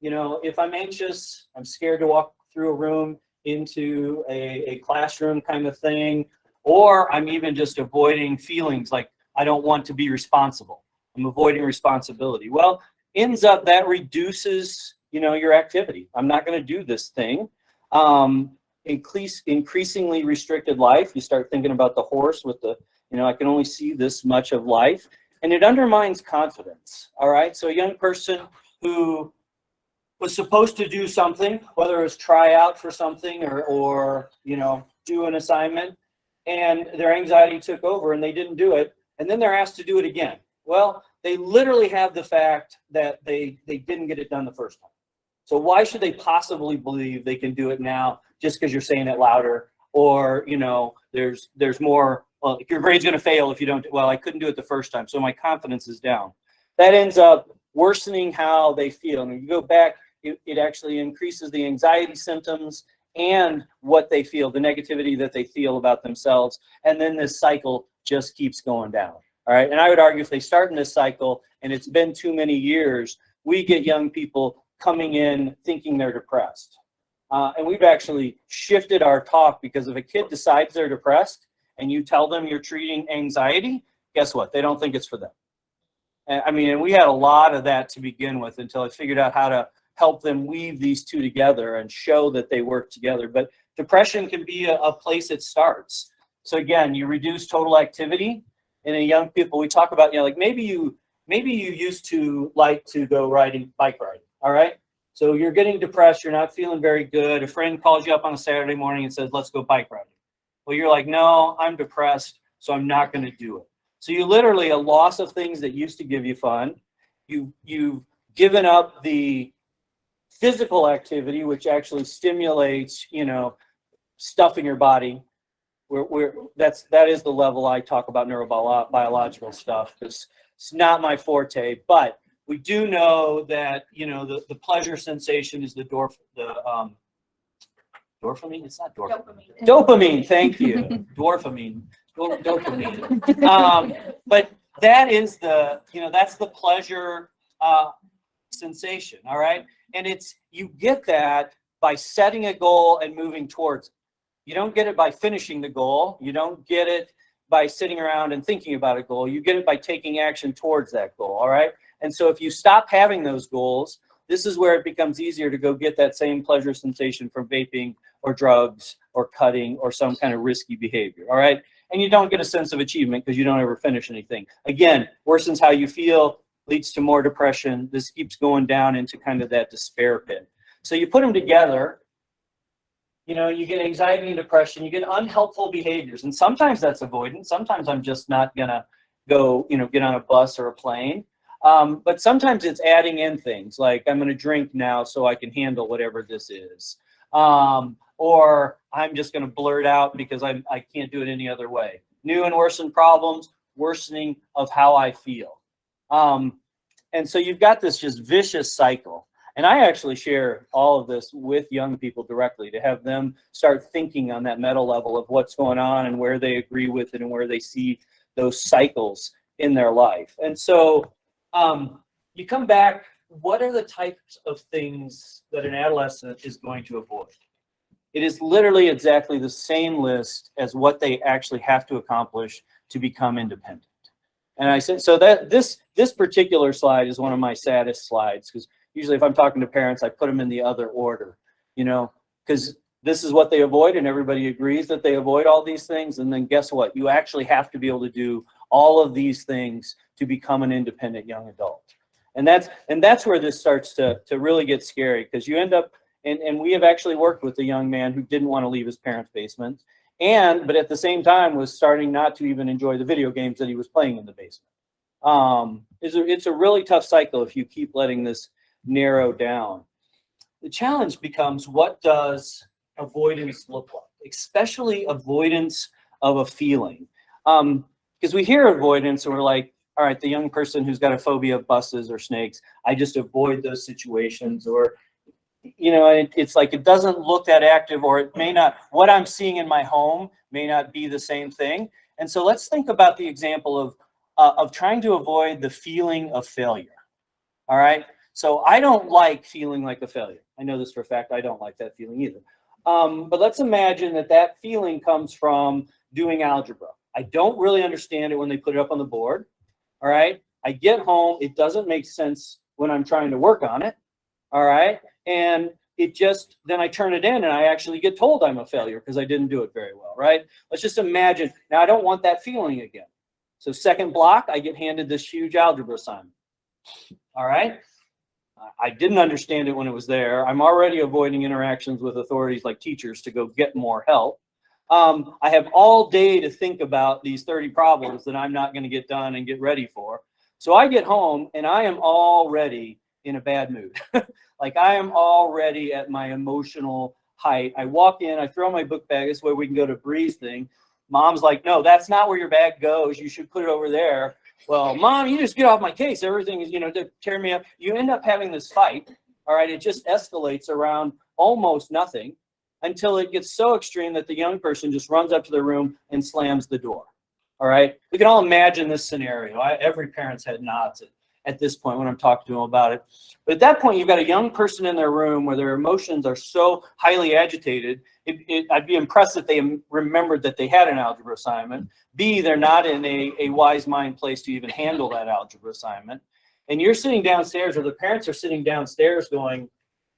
if I'm anxious, I'm scared to walk through a room into a classroom kind of thing, or I'm even just avoiding feelings like I don't want to be responsible. I'm avoiding responsibility. Well, ends up that reduces, your activity. I'm not going to do this thing. Increasingly restricted life. You start thinking about the horse with the, I can only see this much of life, and it undermines confidence. All right. So a young person who was supposed to do something, whether it was try out for something or do an assignment, and their anxiety took over and they didn't do it, and then they're asked to do it again. Well, they literally have the fact that they didn't get it done the first time. So why should they possibly believe they can do it now just because you're saying it louder, or, you know, there's more, well, your grade's going to fail if you don't, well, I couldn't do it the first time, so my confidence is down. That ends up worsening how they feel. And when you go back, it actually increases the anxiety symptoms and what they feel, the negativity that they feel about themselves. And then this cycle just keeps going down. All right. And I would argue if they start in this cycle and it's been too many years, we get young people coming in thinking they're depressed. And we've actually shifted our talk, because if a kid decides they're depressed and you tell them you're treating anxiety, guess what? They don't think it's for them. And, I mean, and we had a lot of that to begin with until I figured out how to help them weave these two together and show that they work together. But depression can be a place it starts. So again, you reduce total activity. And in young people, we talk about, you know, like maybe you used to like to go bike riding, all right? So you're getting depressed, you're not feeling very good. A friend calls you up on a Saturday morning and says, let's go bike riding. Well, you're like, no, I'm depressed, so I'm not gonna do it. So you literally, a loss of things that used to give you fun. You've given up the physical activity, which actually stimulates, you know, stuff in your body. That is the level I talk about neurobiological stuff, because it's not my forte. But we do know that, you know, the pleasure sensation is the dopamine. It's not dopamine. Dopamine. Thank you. Dopamine. But that is the, you know, that's the pleasure sensation. All right. And you get that by setting a goal and moving towards it. You don't get it by finishing the goal. You don't get it by sitting around and thinking about a goal. You get it by taking action towards that goal. All right. And so if you stop having those goals, this is where it becomes easier to go get that same pleasure sensation from vaping or drugs or cutting or some kind of risky behavior. All right. And you don't get a sense of achievement because you don't ever finish anything. Again, worsens how you feel, leads to more depression. This keeps going down into kind of that despair pit. So you put them together, you know, you get anxiety and depression, you get unhelpful behaviors. And sometimes that's avoidance. Sometimes I'm just not going to go, you know, get on a bus or a plane. But sometimes it's adding in things like I'm going to drink now so I can handle whatever this is. Or I'm just going to blurt out because I can't do it any other way. New and worsened problems, worsening of how I feel. And so you've got this just vicious cycle. And I actually share all of this with young people directly to have them start thinking on that meta level of what's going on and where they agree with it and where they see those cycles in their life. And so you come back, what are the types of things that an adolescent is going to avoid? It is literally exactly the same list as what they actually have to accomplish to become independent. And I said, so that this particular slide is one of my saddest slides, because usually if I'm talking to parents, I put them in the other order, you know, because this is what they avoid and everybody agrees that they avoid all these things. And then guess what? You actually have to be able to do all of these things to become an independent young adult. And that's where this starts to really get scary, because you end up, and we have actually worked with a young man who didn't want to leave his parents' basement, but at the same time was starting not to even enjoy the video games that he was playing in the basement. It's a really tough cycle if you keep letting this narrow down. The challenge becomes, what does avoidance look like, especially avoidance of a feeling? Because we hear avoidance and we're like, all right, the young person who's got a phobia of buses or snakes, I just avoid those situations. Or, you know, it's like it doesn't look that active, or it may not, what I'm seeing in my home may not be the same thing. And so let's think about the example of trying to avoid the feeling of failure. All right. So I don't like feeling like a failure. I know this for a fact. I don't like that feeling either. But let's imagine that feeling comes from doing algebra. I don't really understand it when they put it up on the board. All right. I get home. It doesn't make sense when I'm trying to work on it. All right. And then I turn it in and I actually get told I'm a failure because I didn't do it very well. Right. Let's just imagine. Now I don't want that feeling again. So second block, I get handed this huge algebra assignment. All right. I didn't understand it when it was there. I'm already avoiding interactions with authorities like teachers to go get more help. I have all day to think about these 30 problems that I'm not going to get done and get ready for. So I get home and I am already in a bad mood. Like I am already at my emotional height. I walk in, I throw my book bag. This way we can go to Bree's thing. Mom's like, no, that's not where your bag goes. You should put it over there. Well, Mom, you just get off my case. Everything is, they're tearing me up. You end up having this fight. All right. It just escalates around almost nothing until it gets so extreme that the young person just runs up to the room and slams the door. All right. We can all imagine this scenario. Every parent's head nods at this point when I'm talking to them about it. But at that point, you've got a young person in their room where their emotions are so highly agitated. I'd be impressed if they remembered that they had an algebra assignment. B, they're not in a wise mind place to even handle that algebra assignment. And you're sitting downstairs, or the parents are sitting downstairs going,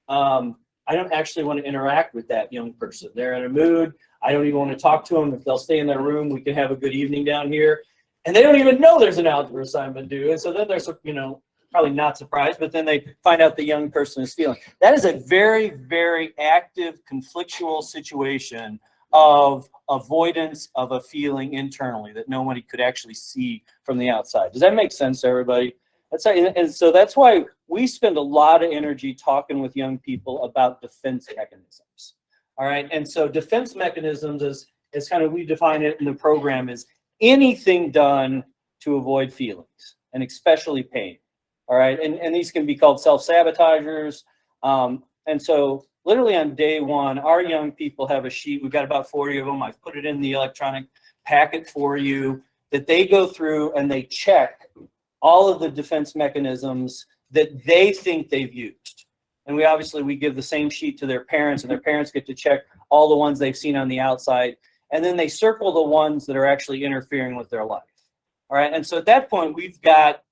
I don't actually want to interact with that young person. They're in a mood. I don't even want to talk to them. If they'll stay in their room, we can have a good evening down here. And they don't even know there's an algebra assignment due. And so then they're, probably not surprised, but then they find out the young person is feeling. That is a very, very active, conflictual situation of avoidance of a feeling internally that nobody could actually see from the outside. Does that make sense to everybody? And so that's why we spend a lot of energy talking with young people about defense mechanisms. All right. And so defense mechanisms is kind of, we define it in the program as anything done to avoid feelings, and especially pain. All right. And these can be called self-sabotagers. And so literally on day one, our young people have a sheet. We've got about 40 of them. I've put it in the electronic packet for you that they go through and they check all of the defense mechanisms that they think they've used. And we give the same sheet to their parents, and their parents get to check all the ones they've seen on the outside. And then they circle the ones that are actually interfering with their life. All right. And so at that point, we've got,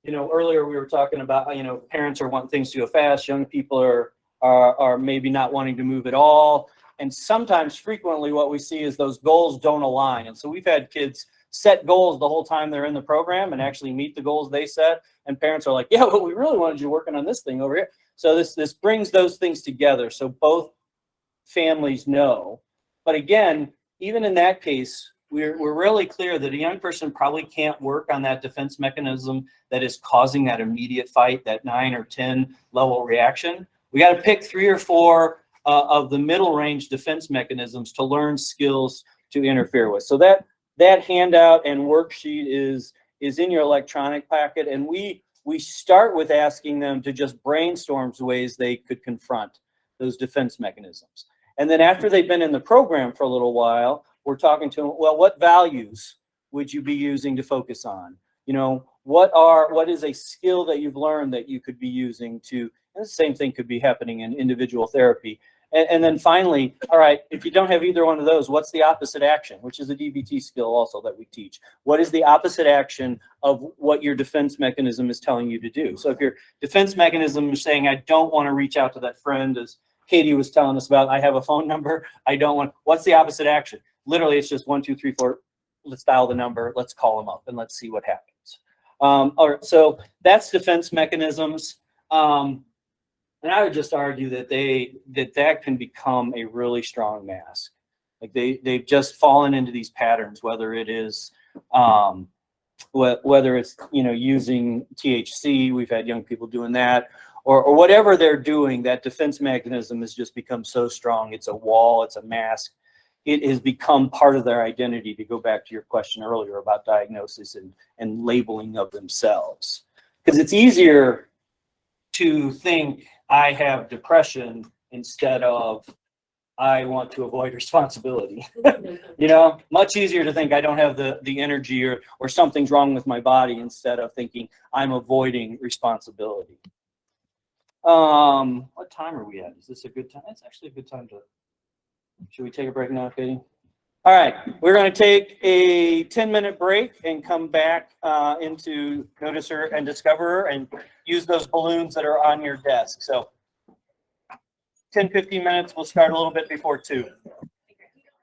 earlier we were talking about, parents are wanting things to go fast. Young people are maybe not wanting to move at all. And sometimes, frequently, what we see is those goals don't align. And so we've had kids set goals the whole time they're in the program and actually meet the goals they set. And parents are like, yeah, but we really wanted you working on this thing over here. So this brings those things together. So both families know. But again, even in that case, we're really clear that a young person probably can't work on that defense mechanism that is causing that immediate fight, that 9 or 10 level reaction. We got to pick 3 or 4 of the middle range defense mechanisms to learn skills to interfere with. So that handout and worksheet is in your electronic packet, and we start with asking them to just brainstorm ways they could confront those defense mechanisms. And then after they've been in the program for a little while, we're talking to them, well, what values would you be using to focus on? What is a skill that you've learned that you could be using to, and the same thing could be happening in individual therapy. And then finally, all right, if you don't have either one of those, what's the opposite action, which is a DBT skill also that we teach? What is the opposite action of what your defense mechanism is telling you to do? So if your defense mechanism is saying, I don't want to reach out to that friend, as Katie was telling us about, I have a phone number, I don't want, what's the opposite action? Literally, it's just 1, 2, 3, 4, let's dial the number, let's call them up, and let's see what happens. All right, so that's defense mechanisms. And I would just argue that that can become a really strong mask. Like they've just fallen into these patterns, whether it is whether it's using THC, we've had young people doing that, or whatever they're doing, that defense mechanism has just become so strong. It's a wall, it's a mask. It has become part of their identity, to go back to your question earlier about diagnosis and labeling of themselves. Because it's easier to think I have depression instead of I want to avoid responsibility. Much easier to think I don't have the energy or something's wrong with my body instead of thinking I'm avoiding responsibility. What time are we at? Is this a good time? It's actually a good time to, should we take a break now, Katie? All right, we're going to take a 10-minute break and come back into Noticer and Discoverer and use those balloons that are on your desk. So 10, 15 minutes, we'll start a little bit before 2.